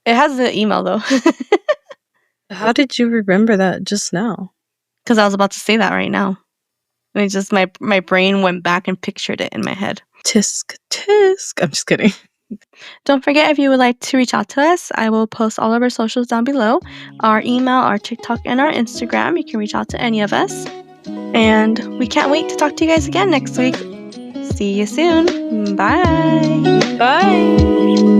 It has the email though, How did you remember that just now? because I was about to say that right now. And it just my brain went back and pictured it in my head. Tisk tisk. I'm just kidding. Don't forget, if you would like to reach out to us, I will post all of our socials down below. Our email, our TikTok, and our Instagram. You can reach out to any of us. And we can't wait to talk to you guys again next week. See you soon. Bye. Bye.